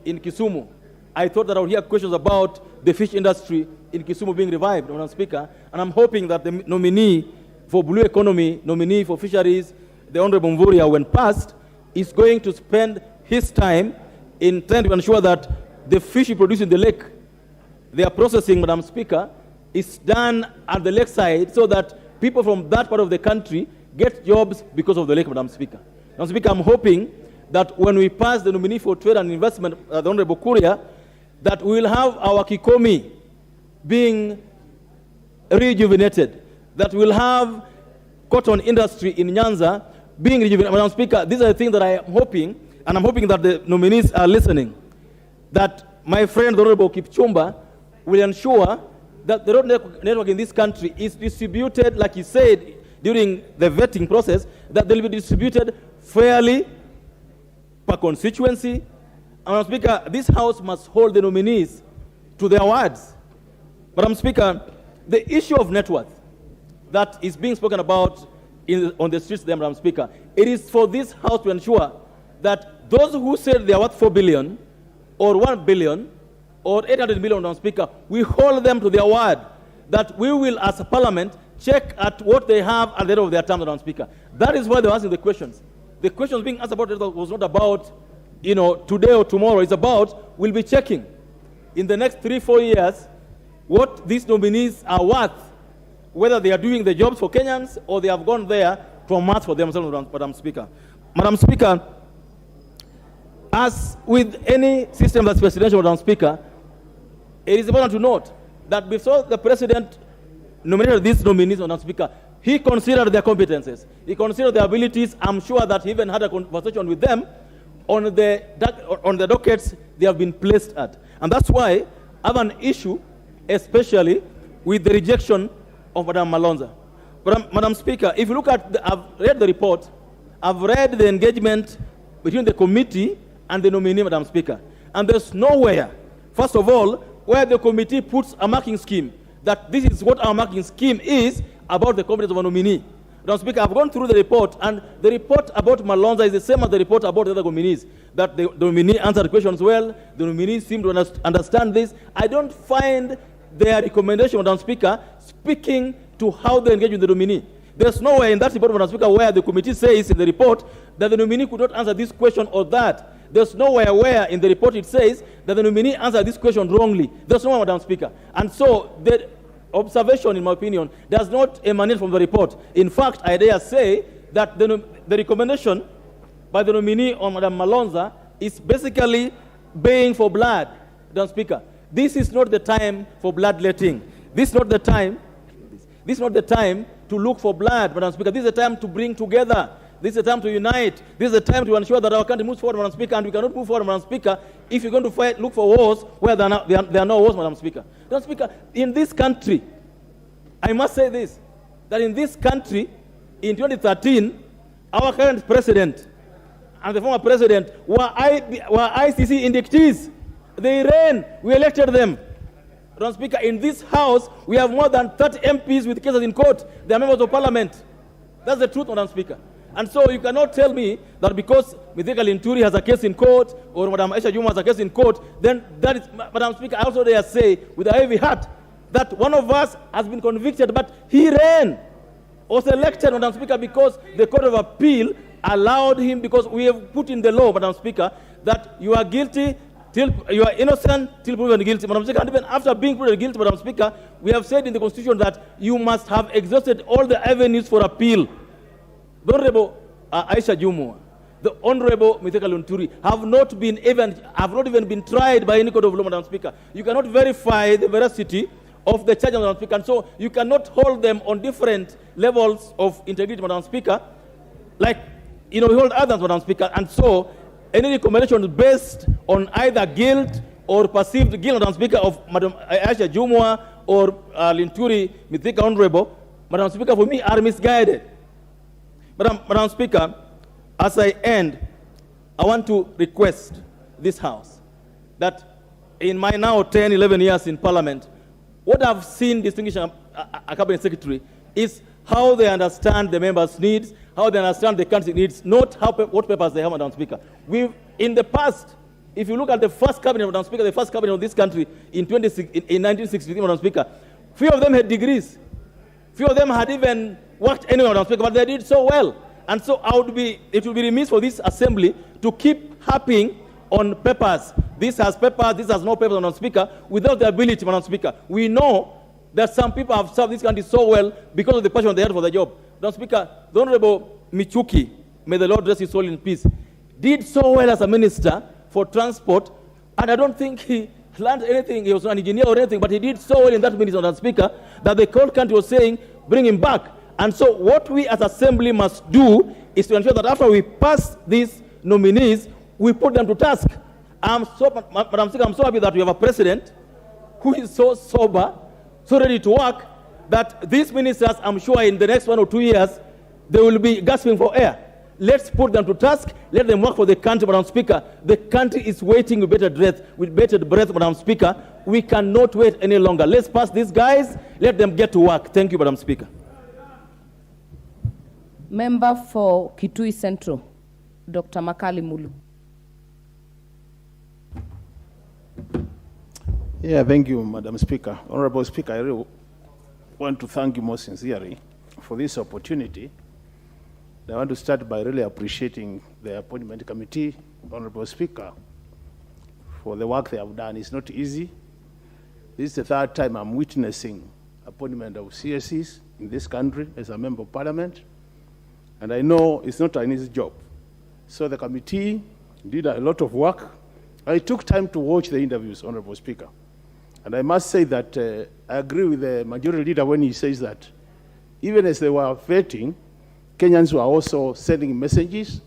in Kisumu. I thought that I would hear questions about the fish industry in Kisumu being revived, Madam Speaker. And I'm hoping that the nominee for blue economy, nominee for fisheries, the Honorable Mvurya, when passed, is going to spend his time in trying to ensure that the fish we produce in the lake, their processing, Madam Speaker, is done at the lakeside so that people from that part of the country get jobs because of the lake, Madam Speaker. Madam Speaker, I'm hoping that when we pass the nominee for trade and investment, the Honorable Kuria, that we will have our Kikomi being rejuvenated, that we'll have cotton industry in Nyanza being rejuvenated. Madam Speaker, these are the things that I am hoping, and I'm hoping that the nominees are listening, that my friend, the Honorable Kipchumba, will ensure that the road network in this country is distributed, like he said during the vetting process, that they'll be distributed fairly per constituency. And Madam Speaker, this House must hold the nominees to their words. Madam Speaker, the issue of net worth that is being spoken about on the streets there, Madam Speaker, it is for this House to ensure that those who said they are worth 4 billion or 1 billion or 800 million, Madam Speaker, we hold them to their word, that we will, as a parliament, check at what they have at the end of their term, Madam Speaker. That is why they're asking the questions. The questions being asked about it was not about, today or tomorrow. It's about, we'll be checking in the next 3-4 years what these nominees are worth, whether they are doing the jobs for Kenyans or they have gone there to amass for themselves, Madam Speaker. Madam Speaker, as with any system that's presidential, Madam Speaker, it is important to note that before the president nominated these nominees, Madam Speaker, he considered their competences. He considered their abilities. I'm sure that he even had a conversation with them on the dockets they have been placed at. And that's why I have an issue, especially with the rejection of Madam Malonza. But Madam Speaker, if you look at, I've read the report, I've read the engagement between the committee and the nominee, Madam Speaker. And there's nowhere, first of all, where the committee puts a marking scheme, that this is what our marking scheme is about the competence of a nominee. Madam Speaker, I've gone through the report, and the report about Malonza is the same as the report about the other nominees, that the nominee answered questions well, the nominee seemed to understand this. I don't find their recommendation, Madam Speaker, speaking to how they engage with the nominee. There's nowhere in that report, Madam Speaker, where the committee says in the report that the nominee could not answer this question or that. There's nowhere where in the report it says that the nominee answered this question wrongly. There's nowhere, Madam Speaker. And so the observation, in my opinion, does not emanate from the report. In fact, I dare say that the recommendation by the nominee on Madam Malonza is basically baying for blood, Madam Speaker. This is not the time for bloodletting. This is not the time. This is not the time to look for blood, Madam Speaker. This is the time to bring together. This is the time to unite. This is the time to ensure that our country moves forward, Madam Speaker, and we cannot move forward, Madam Speaker, if you're going to fight, look for wars where there are no wars, Madam Speaker. Madam Speaker, in this country, I must say this, that in this country, in 2013, our current president and the former president were ICC indictees. They ran, we elected them. Madam Speaker, in this house, we have more than 30 MPs with cases in court. They are members of parliament. That's the truth, Madam Speaker. And so you cannot tell me that because Mithika Linturi has a case in court or Madam Aisha Juma has a case in court, then that is, Madam Speaker, I also dare say with a heavy heart that one of us has been convicted, but he ran, was elected, Madam Speaker, because the Court of Appeal allowed him, because we have put in the law, Madam Speaker, that you are guilty till you are innocent till proven guilty, Madam Speaker. And even after being proven guilty, Madam Speaker, we have said in the Constitution that you must have exhausted all the avenues for appeal. The Honorable Aisha Jumwa, the Honorable Mithika Linturi have not even been tried by any court of law, Madam Speaker. You cannot verify the veracity of the charges, Madam Speaker, and so you cannot hold them on different levels of integrity, Madam Speaker, like we hold others, Madam Speaker, and so any recommendation based on either guilt or perceived guilt, Madam Speaker, of Madam Aisha Jumwa or Linturi, Mithika Honorable, Madam Speaker, for me are misguided. Madam Speaker, as I end, I want to request this House that in my now 10, 11 years in Parliament, what I've seen distinguishing a cabinet secretary is how they understand the members' needs, how they understand the country's needs, not what papers they have, Madam Speaker. In the past, if you look at the first cabinet, Madam Speaker, the first cabinet of this country in 1963, Madam Speaker, few of them had degrees. Few of them had even worked anywhere, Madam Speaker, but they did so well. And so it would be remiss for this assembly to keep harping on papers. This has papers, this has no papers, Madam Speaker, without the ability, Madam Speaker. We know that some people have served this country so well because of the passion they had for the job. Madam Speaker, the Honorable Michuki, may the Lord rest his soul in peace, did so well as a minister for transport, and I don't think he learned anything, he was an engineer or anything, but he did so well in that ministry, Madam Speaker, that the whole country was saying, bring him back. And so what we as assembly must do is to ensure that after we pass these nominees, we put them to task. Madam Speaker, I'm so happy that we have a president who is so sober, so ready to work, that these ministers, I'm sure in the next 1 or 2 years, they will be gasping for air. Let's put them to task. Let them work for the country, Madam Speaker. The country is waiting with bated breath, Madam Speaker. We cannot wait any longer. Let's pass these guys. Let them get to work. Thank you, Madam Speaker. Member for Kitui Central, Dr. Makali Mulu. Yeah, thank you, Madam Speaker. Honorable Speaker, I really want to thank you most sincerely for this opportunity. I want to start by really appreciating the Appointment Committee, Honorable Speaker, for the work they have done. It's not easy. This is the third time I'm witnessing appointment of CSCs in this country as a member of Parliament, and I know it's not an easy job. So the committee did a lot of work. I took time to watch the interviews, Honorable Speaker, and I must say that I agree with the majority leader when he says that even as they were vetting, Kenyans were also sending messages.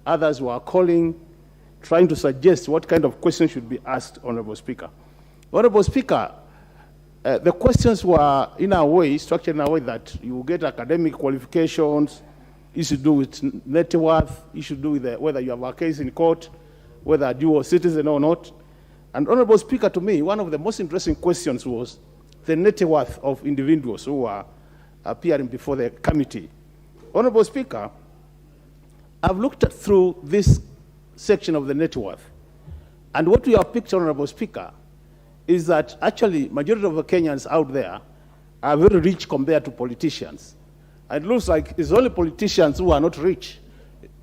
Others were calling, trying to suggest what kind of questions should be asked, Honorable Speaker. Honorable Speaker, the questions were in a way, structured in a way that you get academic qualifications, it should do with net worth, it should do with whether you have a case in court. whether dual citizen or not. And Honorable Speaker, to me, one of the most interesting questions was the net worth of individuals who are appearing before the committee. Honorable Speaker, I've looked through this section of the net worth, and what we have picked, Honorable Speaker, is that actually majority of the Kenyans out there are very rich compared to politicians. And it looks like it's only politicians who are not rich.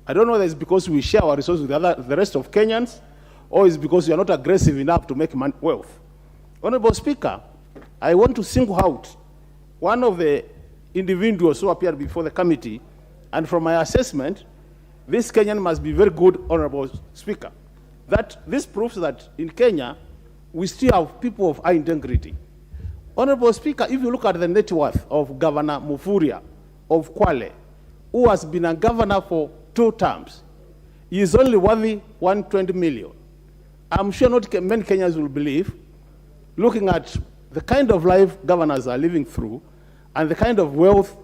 I don't know whether it's because we share our resources with the rest of Kenyans, or it's because we are not aggressive enough to make wealth. Honorable Speaker, I want to single out one of the individuals who appeared before the committee, and from my assessment, this Kenyan must be very good, Honorable Speaker. That this proves that in Kenya, we still have people of high integrity. Honorable Speaker, if you look at the net worth of Governor Mufuria of Kwale, who has been a governor for 2 terms, he is only worthy 120 million. I'm sure not many Kenyans will believe, looking at the kind of life governors are living through and the kind of wealth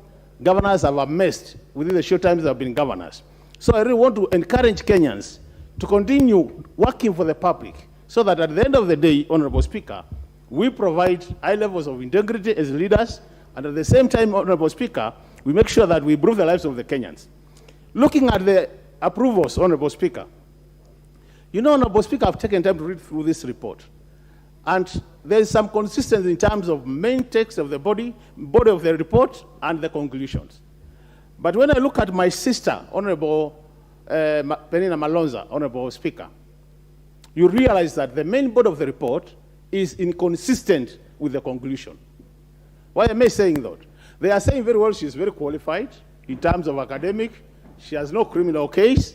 governors have amassed within the short times they have been governors. So I really want to encourage Kenyans to continue working for the public so that at the end of the day, Honorable Speaker, we provide high levels of integrity as leaders, and at the same time, Honorable Speaker, we make sure that we improve the lives of the Kenyans. Looking at the approvals, Honorable Speaker, you know, Honorable Speaker, I've taken time to read through this report, and there is some consistency in terms of main text of the body of the report and the conclusions. But when I look at my sister, Honorable Penina Malonza, Honorable Speaker, you realize that the main body of the report is inconsistent with the conclusion. Why am I saying that? They are saying very well she's very qualified in terms of academic, she has no criminal case,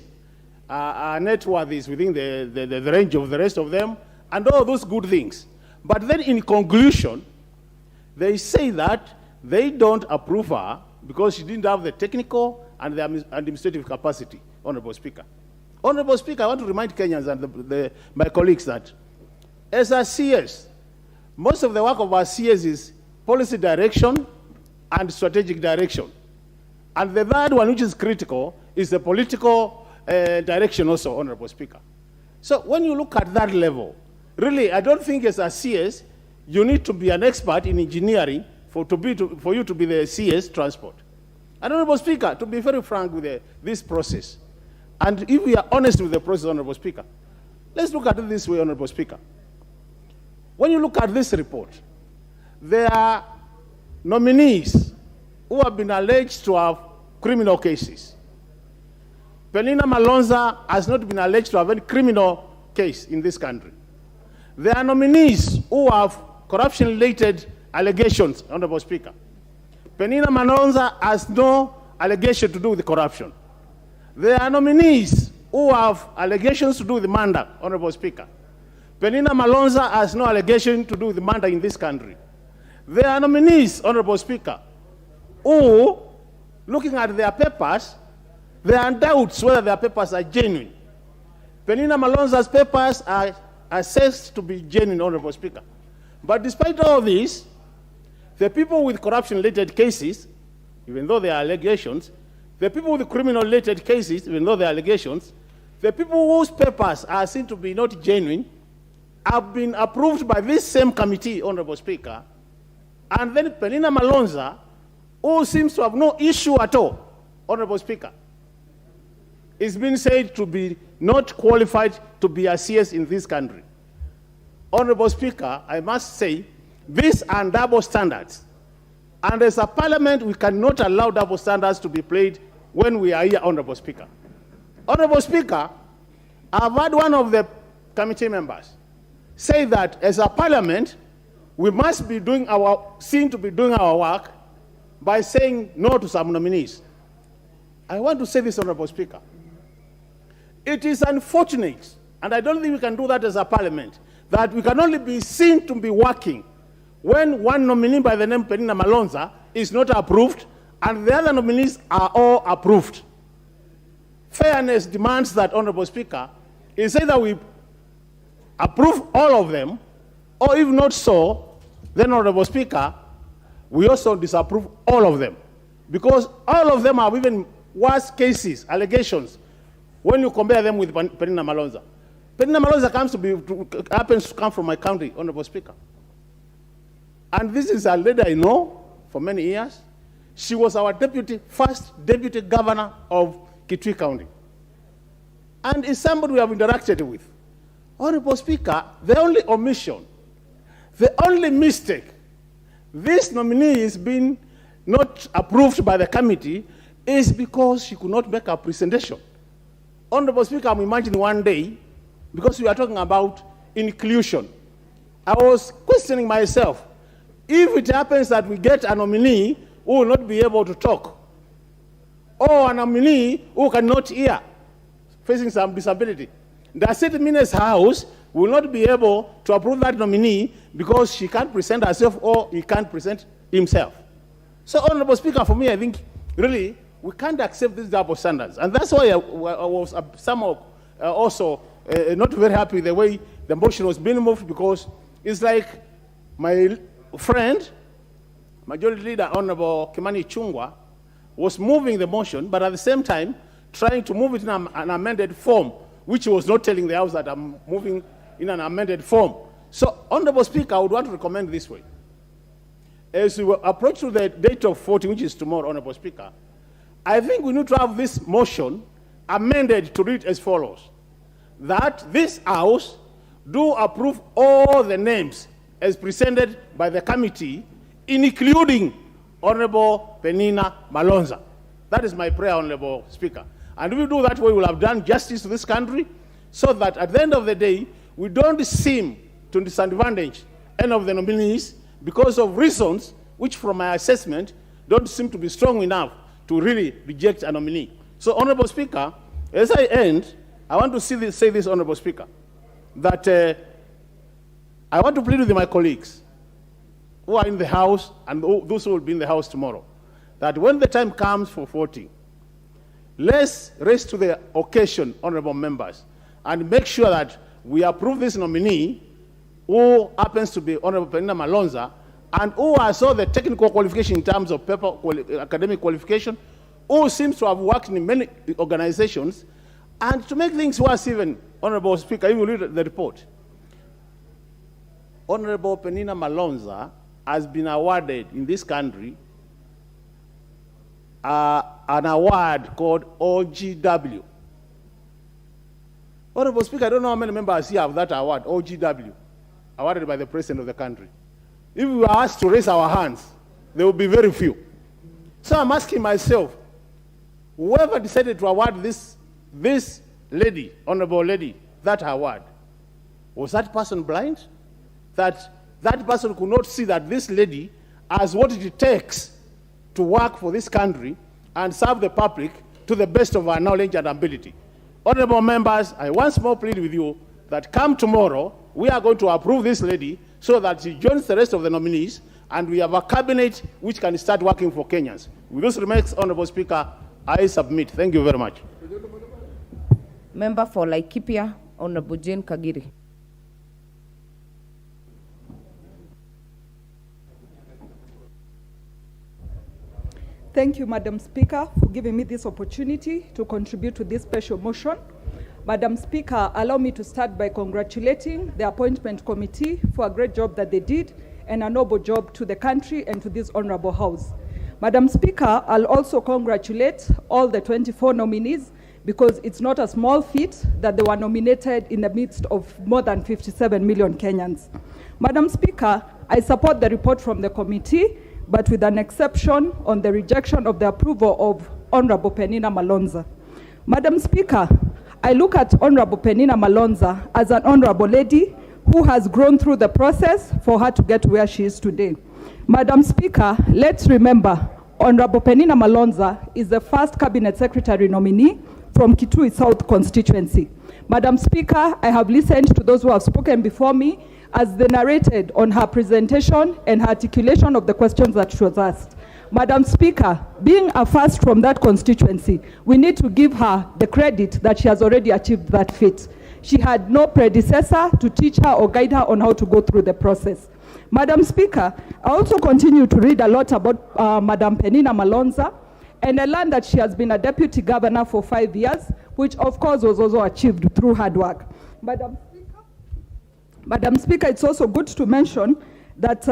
her net worth is within the range of the rest of them, and all those good things. But then in conclusion, they say that they don't approve her because she didn't have the technical and the administrative capacity, Honorable Speaker. Honorable Speaker, I want to remind Kenyans and my colleagues that as a CS, most of the work of our CS is policy direction and strategic direction. And the third one, which is critical, is the political direction also, Honorable Speaker. So when you look at that level, really, I don't think as a CS, you need to be an expert in engineering for you to be the CS transport. And Honorable Speaker, to be very frank with this process, and if we are honest with the process, Honorable Speaker, let's look at it this way, Honorable Speaker. When you look at this report, there are nominees who have been alleged to have criminal cases. Penina Malonza has not been alleged to have any criminal case in this country. There are nominees who have corruption-related allegations, Honorable Speaker. Penina Malonza has no allegation to do with the corruption. There are nominees who have allegations to do with the murder, Honorable Speaker. Penina Malonza has no allegation to do with the murder in this country. There are nominees, Honorable Speaker, who, looking at their papers, there are doubts whether their papers are genuine. Penina Malonza's papers are assessed to be genuine, Honorable Speaker. But despite all this, the people with corruption-related cases, even though they are allegations, the people with criminal-related cases, even though they are allegations, the people whose papers are seen to be not genuine, have been approved by this same committee, Honorable Speaker, and then Penina Malonza, who seems to have no issue at all, Honorable Speaker, is being said to be not qualified to be a CS in this country. Honorable Speaker, I must say, these are double standards. And as a parliament, we cannot allow double standards to be played when we are here, Honorable Speaker. Honorable Speaker, I've heard one of the committee members say that as a parliament, we must be doing seem to be doing our work by saying no to some nominees. I want to say this, Honorable Speaker. It is unfortunate, and I don't think we can do that as a parliament, that we can only be seen to be working when one nominee by the name Penina Malonza is not approved and the other nominees are all approved. Fairness demands that, Honorable Speaker, is either we approve all of them, or if not so, then, Honorable Speaker, we also disapprove all of them. Because all of them have even worse cases, allegations, when you compare them with Penina Malonza. Penina Malonza happens to come from my county, Honorable Speaker. And this is a lady I know for many years. She was our first deputy governor of Kitui County. And is somebody we have interacted with. Honorable Speaker, the only omission, the only mistake, this nominee is being not approved by the committee is because she could not make a presentation. Honorable Speaker, I'm imagining one day, because we are talking about inclusion, I was questioning myself, if it happens that we get a nominee who will not be able to talk, or a nominee who cannot hear, facing some disability, the City Minister's House will not be able to approve that nominee because she can't present herself or he can't present himself. So, Honorable Speaker, for me, I think, really, we can't accept these double standards. And that's why I was somehow also not very happy the way the motion was being moved, because it's like my friend, Majority Leader Honorable Kimani Chungwa, was moving the motion, but at the same time, trying to move it in an amended form, which he was not telling the House that I'm moving in an amended form. So, Honorable Speaker, I would want to recommend this way. As we approach to the date of voting, which is tomorrow, Honorable Speaker, I think we need to have this motion amended to read as follows: that this House do approve all the names as presented by the committee, including Honorable Penina Malonza. That is my prayer, Honorable Speaker. And if we do that, we will have done justice to this country, so that at the end of the day, we don't seem to disadvantage any of the nominees because of reasons which, from my assessment, don't seem to be strong enough to really reject a nominee. So, Honorable Speaker, as I end, I want to say this, Honorable Speaker, that I want to plead with my colleagues who are in the House and those who will be in the House tomorrow, that when the time comes for voting, let's rise to the occasion, honorable members, and make sure that we approve this nominee who happens to be Honorable Penina Malonza, and who has all the technical qualification in terms of academic qualification, who seems to have worked in many organizations. And to make things worse even, Honorable Speaker, you will read the report. Honorable Penina Malonza has been awarded in this country an award called OGW. Honorable Speaker, I don't know how many members here have that award, OGW, awarded by the President of the country. If we were asked to raise our hands, there will be very few. So I'm asking myself, whoever decided to award this lady, honorable lady, that award, was that person blind? That person could not see that this lady has what it takes to work for this country and serve the public to the best of our knowledge and ability. Honorable members, I once more plead with you that come tomorrow, we are going to approve this lady so that she joins the rest of the nominees, and we have a cabinet which can start working for Kenyans. With those remarks, Honorable Speaker, I submit. Thank you very much. Member for Laikipia, Honorable Jane Kagiri. Thank you, Madam Speaker, for giving me this opportunity to contribute to this special motion. Madam Speaker, allow me to start by congratulating the appointment committee for a great job that they did and a noble job to the country and to this honorable House. Madam Speaker, I'll also congratulate all the 24 nominees, because it's not a small feat that they were nominated in the midst of more than 57 million Kenyans. Madam Speaker, I support the report from the committee, but with an exception on the rejection of the approval of Honorable Penina Malonza. Madam Speaker, I look at Honorable Penina Malonza as an honorable lady who has grown through the process for her to get where she is today. Madam Speaker, let's remember, Honorable Penina Malonza is the first Cabinet Secretary nominee from Kitui South constituency. Madam Speaker, I have listened to those who have spoken before me as they narrated on her presentation and her articulation of the questions that she was asked. Madam Speaker, being a first from that constituency, we need to give her the credit that she has already achieved that feat. She had no predecessor to teach her or guide her on how to go through the process. Madam Speaker, I also continue to read a lot about Madam Penina Malonza, and I learned that she has been a deputy governor for 5 years, which of course was also achieved through hard work. Madam Speaker, it's also good to mention that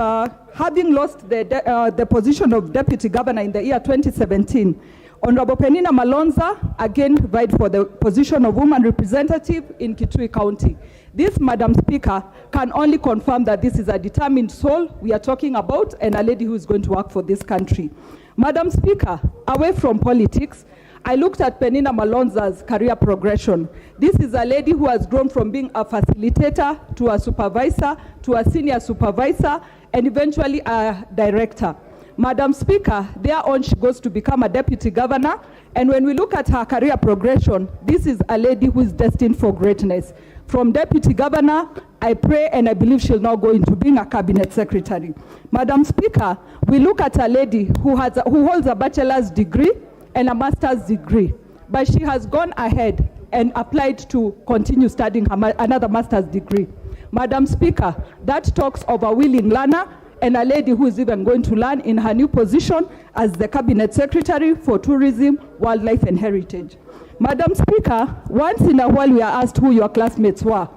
having lost the position of Deputy Governor in the year 2017, Honorable Penina Malonza again vied for the position of Woman Representative in Kitui County. This, Madam Speaker, can only confirm that this is a determined soul we are talking about and a lady who is going to work for this country. Madam Speaker, away from politics, I looked at Penina Malonza's career progression. This is a lady who has grown from being a facilitator to a supervisor, to a senior supervisor, and eventually a director. Madam Speaker, thereon she goes to become a deputy governor, and when we look at her career progression, this is a lady who is destined for greatness. From deputy governor, I pray and I believe she'll now go into being a cabinet secretary. Madam Speaker, we look at a lady who holds a bachelor's degree and a master's degree, but she has gone ahead and applied to continue studying another master's degree. Madam Speaker, that talks of a willing learner and a lady who is even going to learn in her new position as the Cabinet Secretary for Tourism, Wildlife and Heritage. Madam Speaker, once in a while we are asked who your classmates were.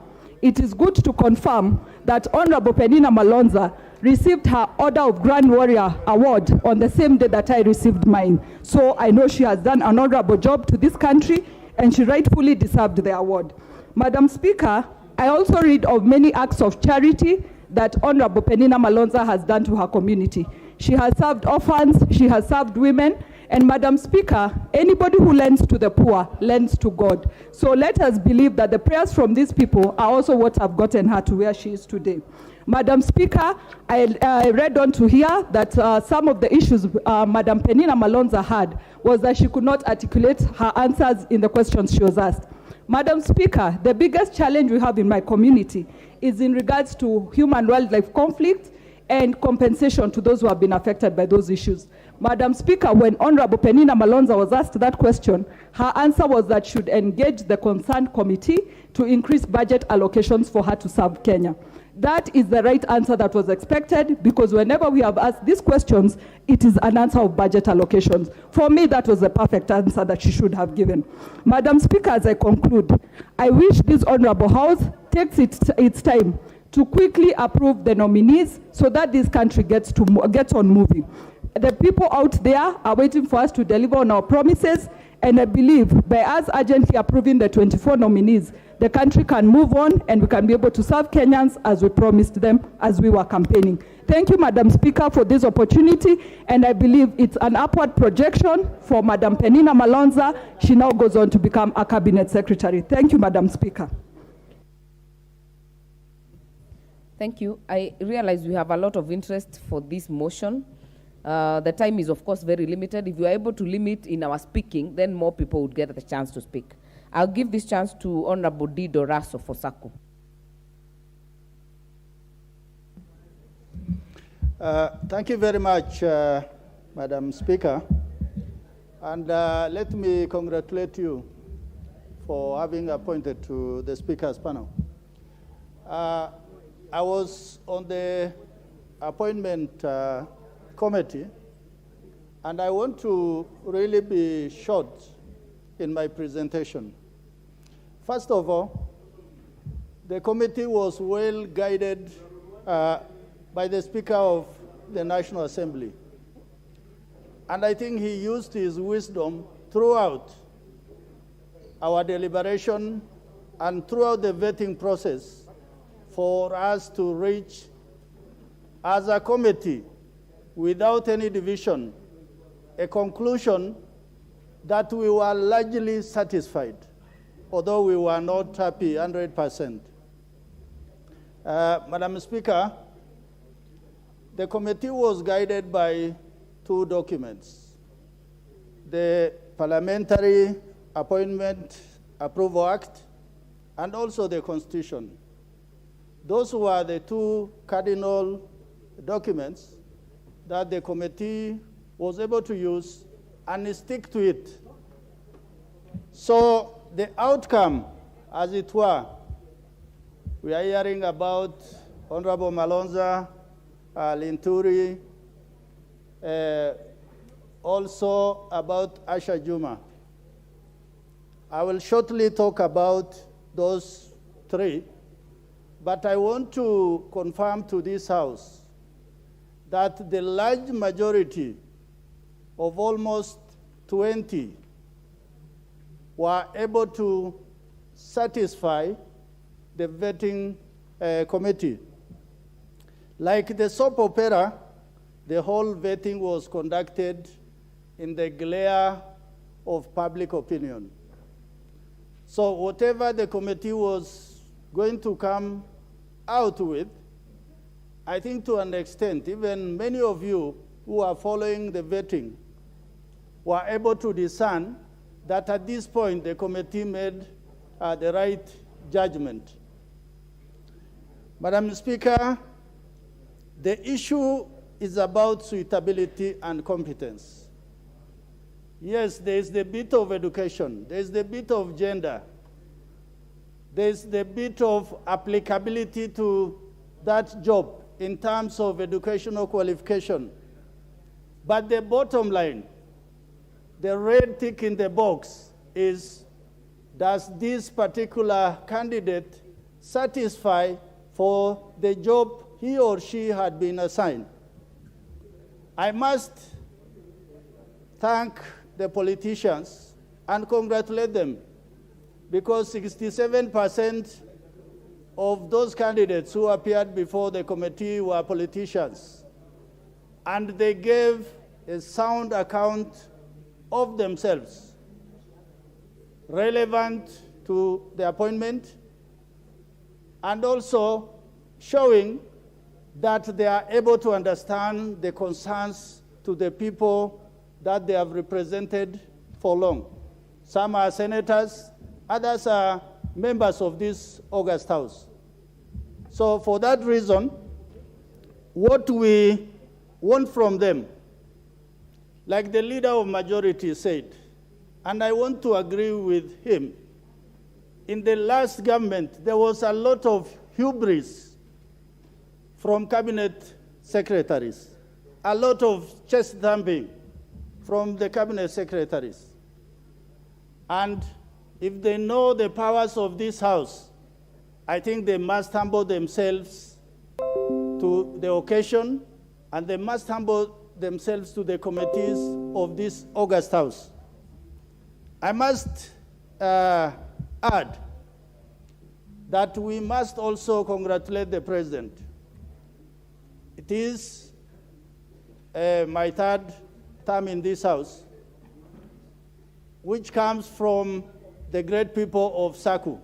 It is good to confirm that Honorable Penina Malonza received her Order of Grand Warrior Award on the same day that I received mine. So I know she has done an honorable job to this country and she rightfully deserved the award. Madam Speaker, I also read of many acts of charity that Honorable Penina Malonza has done to her community. She has served orphans, she has served women, and Madam Speaker, anybody who lends to the poor lends to God. So let us believe that the prayers from these people are also what have gotten her to where she is today. Madam Speaker, I read on to hear that some of the issues Madam Penina Malonza had was that she could not articulate her answers in the questions she was asked. Madam Speaker, the biggest challenge we have in my community is in regards to human-wildlife conflict and compensation to those who have been affected by those issues. Madam Speaker, when Honorable Penina Malonza was asked that question, her answer was that she should engage the concerned committee to increase budget allocations for her to serve Kenya. That is the right answer that was expected, because whenever we have asked these questions, it is an answer of budget allocations. For me, that was the perfect answer that she should have given. Madam Speaker, as I conclude, I wish this Honorable House takes its time to quickly approve the nominees so that this country gets on moving. The people out there are waiting for us to deliver on our promises, and I believe by us urgently approving the 24 nominees, the country can move on and we can be able to serve Kenyans as we promised them as we were campaigning. Thank you, Madam Speaker, for this opportunity, and I believe it's an upward projection for Madam Penina Malonza. She now goes on to become a Cabinet Secretary. Thank you, Madam Speaker. Thank you. I realize we have a lot of interest for this motion. The time is, of course, very limited. If you are able to limit in our speaking, then more people would get the chance to speak. I'll give this chance to Honorable Dido Raso for SACCO. Thank you very much, Madam Speaker. And let me congratulate you for having appointed to the Speaker's panel. I was on the appointment committee, and I want to really be short in my presentation. First of all, the committee was well guided by the Speaker of the National Assembly. And I think he used his wisdom throughout our deliberation and throughout the vetting process for us to reach, as a committee, without any division, a conclusion that we were largely satisfied, although we were not happy 100%. Madam Speaker, the committee was guided by two documents: the Parliamentary Appointment Approval Act and also the Constitution. Those were the two cardinal documents that the committee was able to use and stick to it. So the outcome, as it were, we are hearing about Honorable Malonza, Linturi, also about Asha Juma. I will shortly talk about those 3, but I want to confirm to this House that the large majority of almost 20 were able to satisfy the vetting committee. Like the soap opera, the whole vetting was conducted in the glare of public opinion. So whatever the committee was going to come out with, I think to an extent, even many of you who are following the vetting were able to discern that at this point the committee made the right judgment. Madam Speaker, the issue is about suitability and competence. Yes, there is the bit of education, there is the bit of gender, there is the bit of applicability to that job in terms of educational qualification. But the bottom line, the red tick in the box is, does this particular candidate satisfy for the job he or she had been assigned? I must thank the politicians and congratulate them, because 67% of those candidates who appeared before the committee were politicians, and they gave a sound account of themselves, relevant to the appointment, and also showing that they are able to understand the concerns to the people that they have represented for long. Some are senators, others are members of this august House. So for that reason, what we want from them, like the leader of majority said, and I want to agree with him, in the last government, there was a lot of hubris from cabinet secretaries, a lot of chest thumping from the cabinet secretaries. And if they know the powers of this House, I think they must humble themselves to the occasion, and they must humble themselves to the committees of this august House. I must add that we must also congratulate the President. It is my third term in this House, which comes from the great people of Saku.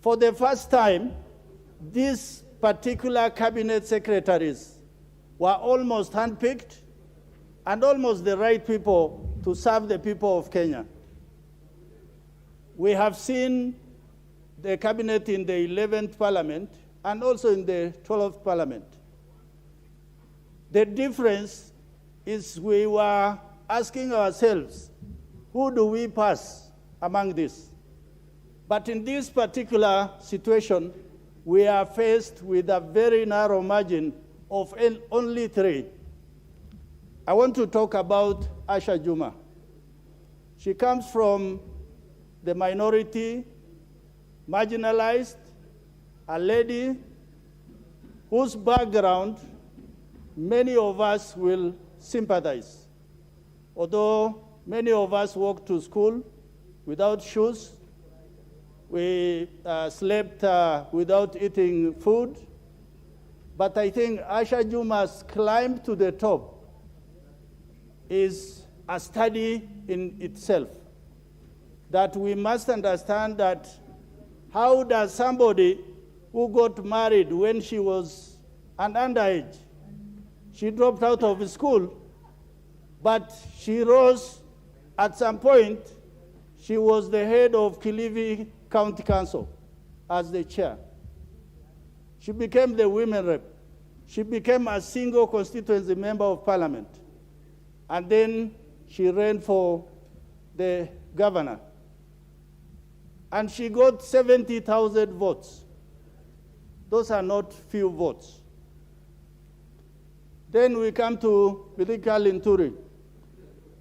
For the first time, these particular cabinet secretaries were almost handpicked and almost the right people to serve the people of Kenya. We have seen the cabinet in the 11th Parliament and also in the 12th Parliament. The difference is we were asking ourselves, who do we pass among these? But in this particular situation, we are faced with a very narrow margin of only 3. I want to talk about Asha Juma. She comes from the minority, marginalized, a lady whose background many of us will sympathize. Although many of us walked to school without shoes, we slept without eating food, but I think Asha Juma's climb to the top is a study in itself, that we must understand that how does somebody who got married when she was an underage, she dropped out of school, but she rose at some point, she was the head of Kilifi County Council as the chair. She became the women rep. She became a single constituency member of parliament. And then she ran for the governor. And she got 70,000 votes. Those are not few votes. Then we come to Mithika Linturi.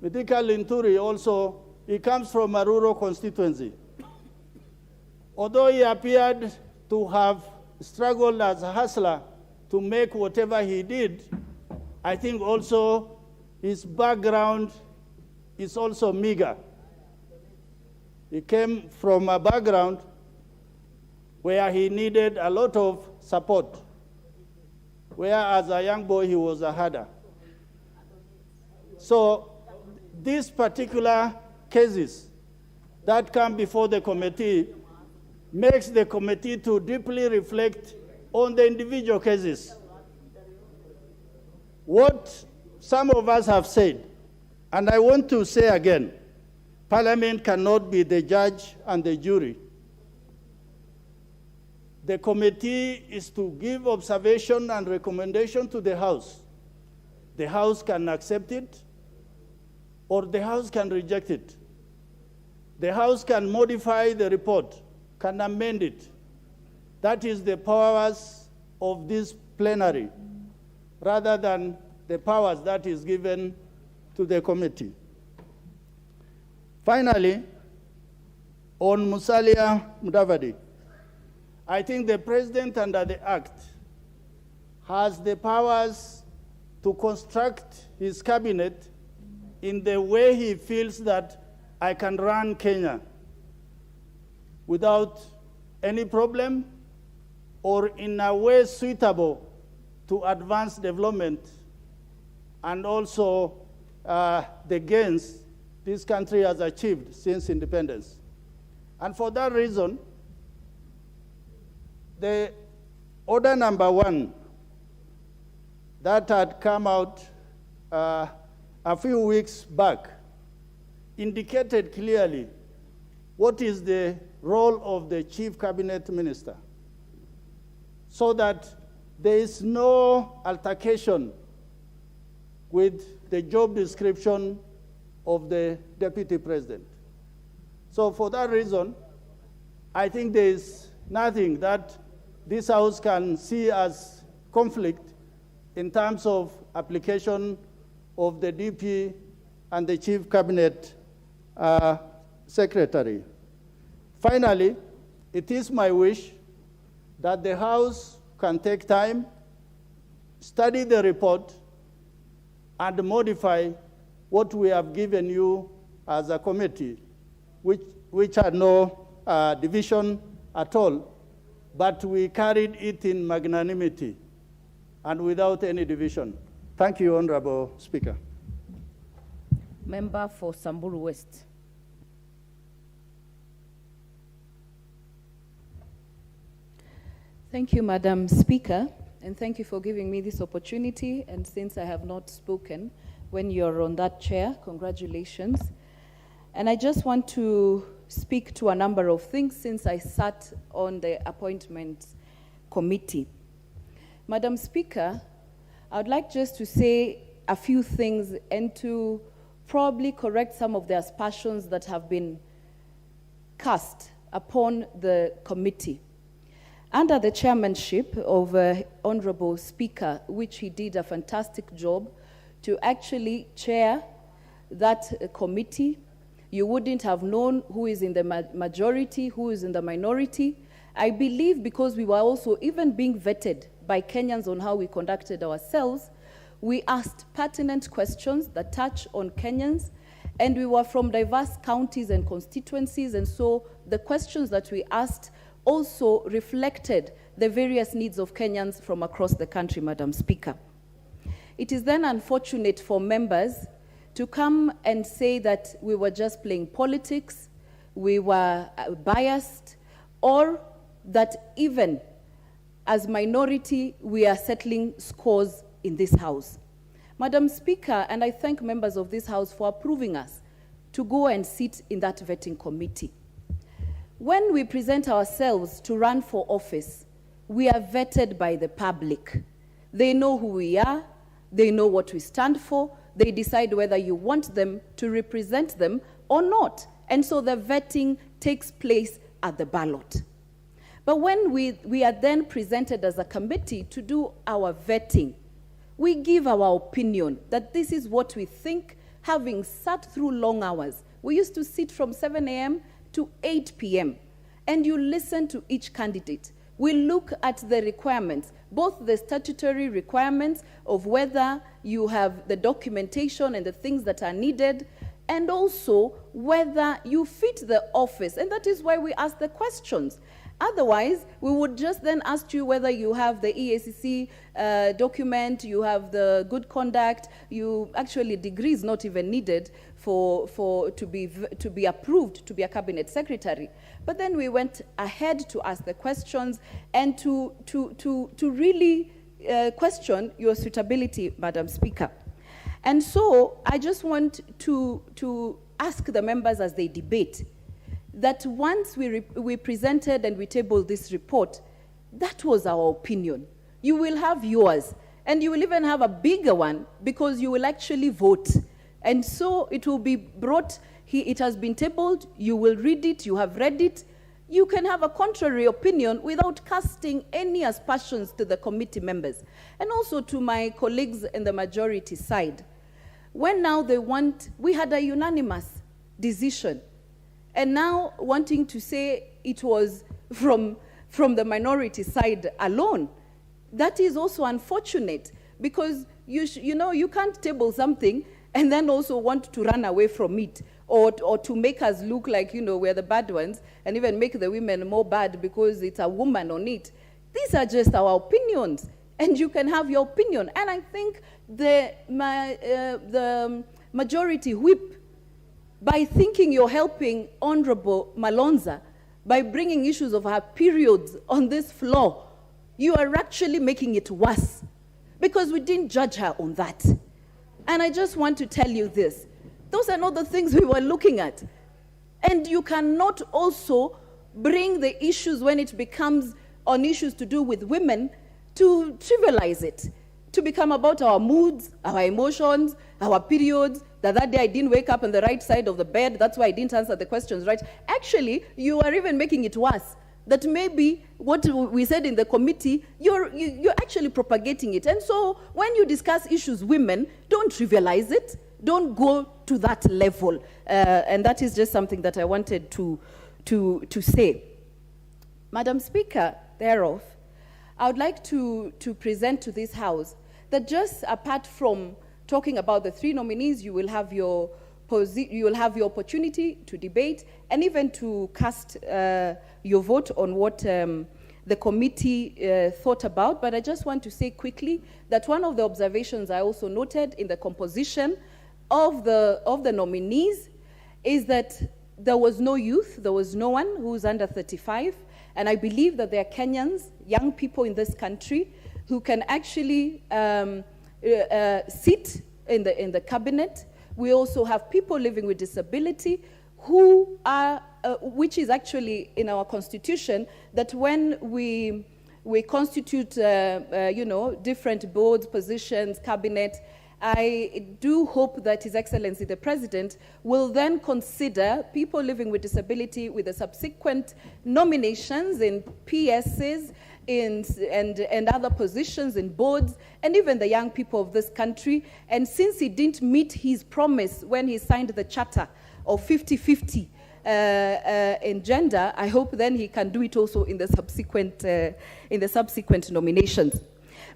Mithika Linturi also, he comes from a rural constituency. Although he appeared to have struggled as a hustler to make whatever he did, I think also his background is also meager. He came from a background where he needed a lot of support, where as a young boy he was a herder. So these particular cases that come before the committee makes the committee to deeply reflect on the individual cases. What some of us have said, and I want to say again, Parliament cannot be the judge and the jury. The committee is to give observation and recommendation to the House. The House can accept it, or the House can reject it. The House can modify the report, can amend it. That is the powers of this plenary, rather than the powers that is given to the committee. Finally, on Musalia Mudavadi, I think the President under the Act has the powers to construct his cabinet in the way he feels that I can run Kenya without any problem or in a way suitable to advance development and also the gains this country has achieved since independence. And for that reason, the order number 1 that had come out a few weeks back indicated clearly what is the role of the chief cabinet minister, so that there is no altercation with the job description of the deputy president. So for that reason, I think there is nothing that this House can see as conflict in terms of application of the DP and the chief cabinet secretary. Finally, it is my wish that the House can take time, study the report, and modify what we have given you as a committee, which had no division at all, but we carried it in magnanimity and without any division. Thank you, Honorable Speaker. Member for Samburu West. Thank you, Madam Speaker, and thank you for giving me this opportunity. And since I have not spoken when you're on that chair, congratulations. And I just want to speak to a number of things since I sat on the appointment committee. Madam Speaker, I would like just to say a few things and to probably correct some of the aspersions that have been cast upon the committee. Under the chairmanship of Honorable Speaker, which he did a fantastic job to actually chair that committee, you wouldn't have known who is in the majority, who is in the minority. I believe because we were also even being vetted by Kenyans on how we conducted ourselves, we asked pertinent questions that touch on Kenyans, and we were from diverse counties and constituencies, and so the questions that we asked also reflected the various needs of Kenyans from across the country, Madam Speaker. It is then unfortunate for members to come and say that we were just playing politics, we were biased, or that even as minority, we are settling scores in this House. Madam Speaker, and I thank members of this House for approving us to go and sit in that vetting committee. When we present ourselves to run for office, we are vetted by the public. They know who we are, they know what we stand for, they decide whether you want them to represent them or not. And so the vetting takes place at the ballot. But when we are then presented as a committee to do our vetting, we give our opinion that this is what we think, having sat through long hours. We used to sit from 7 a.m. to 8 p.m. and you listen to each candidate. We look at the requirements, both the statutory requirements of whether you have the documentation and the things that are needed, and also whether you fit the office. And that is why we ask the questions. Otherwise, we would just then ask you whether you have the EACC document, you have the good conduct, actually degree is not even needed to be approved to be a cabinet secretary. But then we went ahead to ask the questions and to really question your suitability, Madam Speaker. And so I just want to ask the members as they debate that once we presented and we tabled this report, that was our opinion. You will have yours, and you will even have a bigger one because you will actually vote. And so it will be brought, it has been tabled, you will read it, you have read it. You can have a contrary opinion without casting any aspersions to the committee members. And also to my colleagues in the majority side. When now we had a unanimous decision. And now wanting to say it was from the minority side alone, that is also unfortunate because you can't table something and then also want to run away from it or to make us look like we're the bad ones and even make the women more bad because it's a woman on it. These are just our opinions, and you can have your opinion. And I think the majority whip, by thinking you're helping Honorable Malonza by bringing issues of her periods on this floor, you are actually making it worse because we didn't judge her on that. And I just want to tell you this. Those are not the things we were looking at. And you cannot also bring the issues when it becomes on issues to do with women to trivialize it, to become about our moods, our emotions, our periods, that day I didn't wake up on the right side of the bed, that's why I didn't answer the questions right. Actually, you are even making it worse. That maybe what we said in the committee, you're actually propagating it. And so when you discuss issues women, don't trivialize it. Don't go to that level. And that is just something that I wanted to say. Madam Speaker, thereof, I would like to present to this House that just apart from talking about the three nominees, you will have your opportunity to debate and even to cast your vote on what the committee thought about. But I just want to say quickly that one of the observations I also noted in the composition of the nominees is that there was no youth, there was no one who's under 35, and I believe that there are Kenyans, young people in this country, who can actually sit in the cabinet. We also have people living with disability who are, which is actually in our constitution, that when we constitute, different boards, positions, cabinet, I do hope that His Excellency the President will then consider people living with disability with the subsequent nominations in PSs, and other positions in boards, and even the young people of this country. And since he didn't meet his promise when he signed the charter of 50-50 in gender, I hope then he can do it also in the subsequent nominations.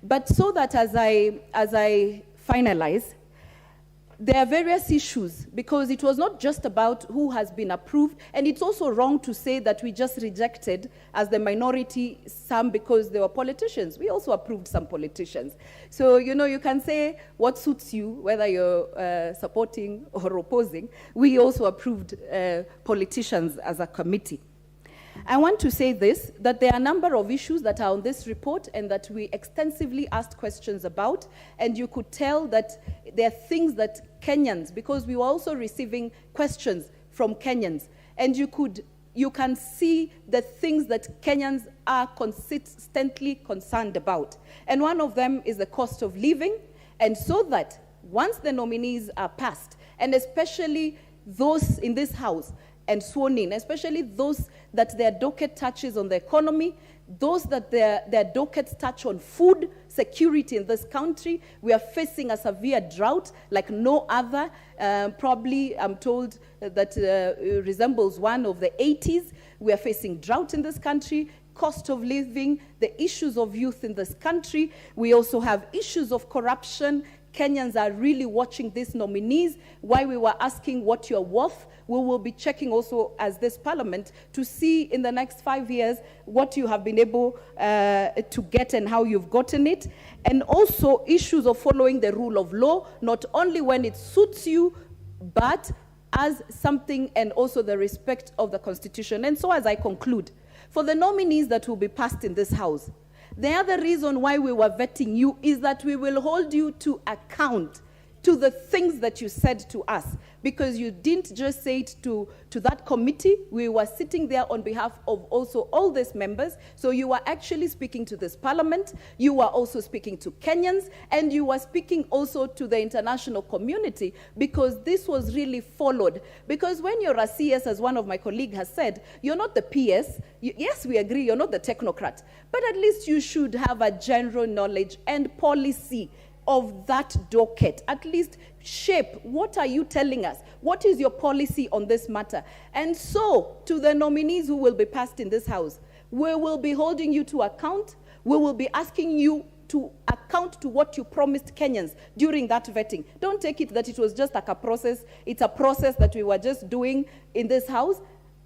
But so that as I finalize, there are various issues, because it was not just about who has been approved, and it's also wrong to say that we just rejected as the minority some because they were politicians. We also approved some politicians. So, you can say what suits you, whether you're supporting or opposing. We also approved politicians as a committee. I want to say this, that there are a number of issues that are on this report and that we extensively asked questions about, and you could tell that there are things that Kenyans, because we were also receiving questions from Kenyans, and you can see the things that Kenyans are consistently concerned about. And one of them is the cost of living, and so that once the nominees are passed, and especially those in this House and sworn in, especially those that their docket touches on the economy, those that their dockets touch on food security in this country. We are facing a severe drought like no other. Probably, I'm told that resembles one of the 80s. We are facing drought in this country, cost of living, the issues of youth in this country. We also have issues of corruption. Kenyans are really watching these nominees. Why we were asking what you're worth. We will be checking also as this parliament to see in the next 5 years what you have been able to get and how you've gotten it. And also issues of following the rule of law, not only when it suits you, but as something, and also the respect of the Constitution. And so as I conclude, for the nominees that will be passed in this House, the other reason why we were vetting you is that we will hold you to account to the things that you said to us, because you didn't just say it to that committee. We were sitting there on behalf of also all these members. So you were actually speaking to this parliament. You were also speaking to Kenyans, and you were speaking also to the international community, because this was really followed. Because when you're a CS, as one of my colleagues has said, you're not the PS. Yes, we agree, you're not the technocrat, but at least you should have a general knowledge and policy of that docket. At least shape, what are you telling us? What is your policy on this matter? And so, to the nominees who will be passed in this House, we will be holding you to account. We will be asking you to account to what you promised Kenyans during that vetting. Don't take it that it was just like a process. It's a process that we were just doing in this House.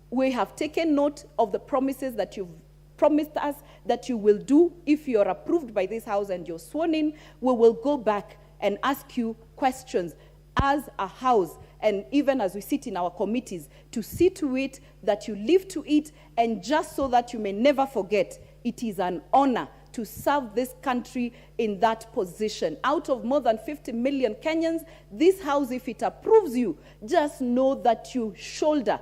We have taken note of the promises that you've promised us that you will do. If you're approved by this House and you're sworn in, we will go back and ask you questions as a House, and even as we sit in our committees, to see to it that you live to it, and just so that you may never forget, it is an honor to serve this country in that position. Out of more than 50 million Kenyans, this House, if it approves you, just know that you shoulder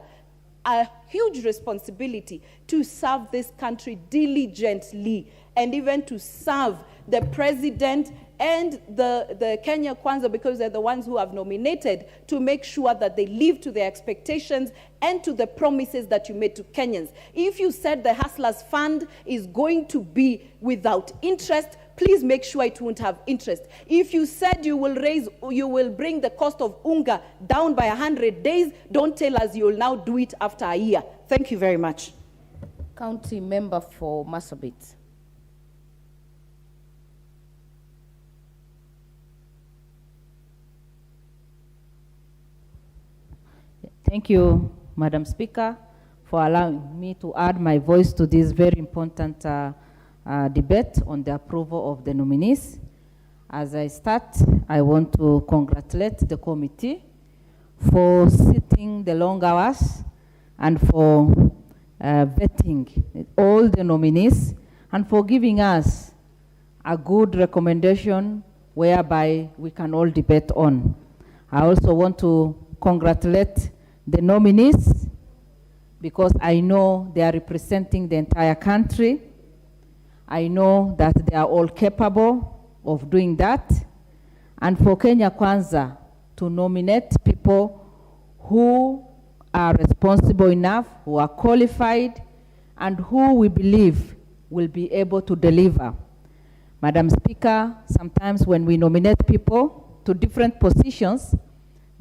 a huge responsibility to serve this country diligently, and even to serve the president and the Kenya Kwanza, because they're the ones who have nominated, to make sure that they live to their expectations and to the promises that you made to Kenyans. If you said the Hustlers Fund is going to be without interest, please make sure it won't have interest. If you said you will bring the cost of unga down by 100 days, don't tell us you'll now do it after a year. Thank you very much. County member for Marsabit. Thank you, Madam Speaker, for allowing me to add my voice to this very important debate on the approval of the nominees. As I start, I want to congratulate the committee for sitting the long hours and for vetting all the nominees, and for giving us a good recommendation whereby we can all debate on. I also want to congratulate the nominees, because I know they are representing the entire country. I know that they are all capable of doing that. And for Kenya Kwanza to nominate people who are responsible enough, who are qualified, and who we believe will be able to deliver. Madam Speaker, sometimes when we nominate people to different positions,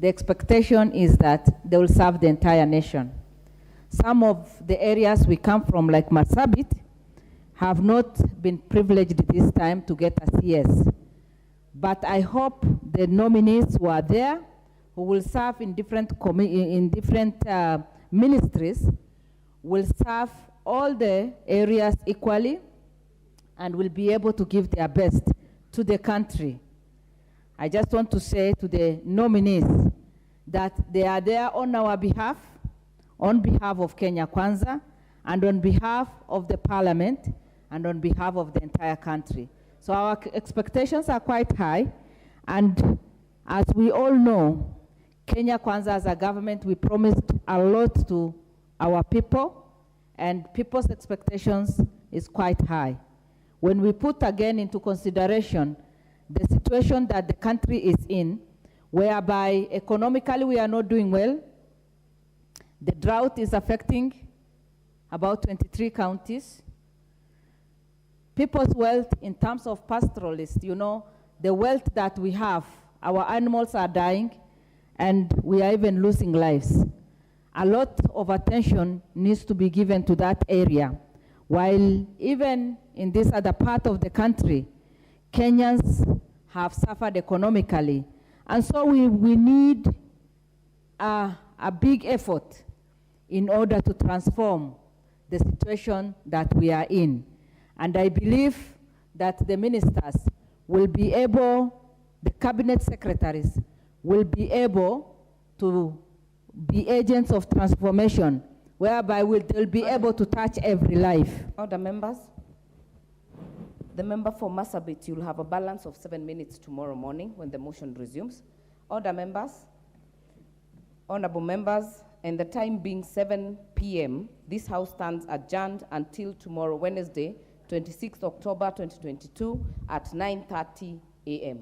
the expectation is that they will serve the entire nation. Some of the areas we come from, like Marsabit, have not been privileged this time to get a CS. But I hope the nominees who are there, who will serve in different ministries, will serve all the areas equally and will be able to give their best to the country. I just want to say to the nominees that they are there on our behalf, on behalf of Kenya Kwanza, and on behalf of the parliament, and on behalf of the entire country. So our expectations are quite high, and as we all know, Kenya Kwanza as a government, we promised a lot to our people, and people's expectations is quite high. When we put again into consideration the situation that the country is in, whereby economically we are not doing well, the drought is affecting about 23 counties. people's wealth in terms of pastoralists, you know, the wealth that we have, our animals are dying, and we are even losing lives. A lot of attention needs to be given to that area. While even in this other part of the country, Kenyans have suffered economically. And so we need a big effort in order to transform the situation that we are in. And I believe that the ministers will be able, the cabinet secretaries will be able to be agents of transformation, whereby they'll be able to touch every life. Order, members. The member for Marsabit, you'll have a balance of 7 minutes tomorrow morning when the motion resumes. Order, members. Honorable members, and the time being 7 p.m., this House stands adjourned until tomorrow, Wednesday, 26th October 2022 at 9:30 a.m.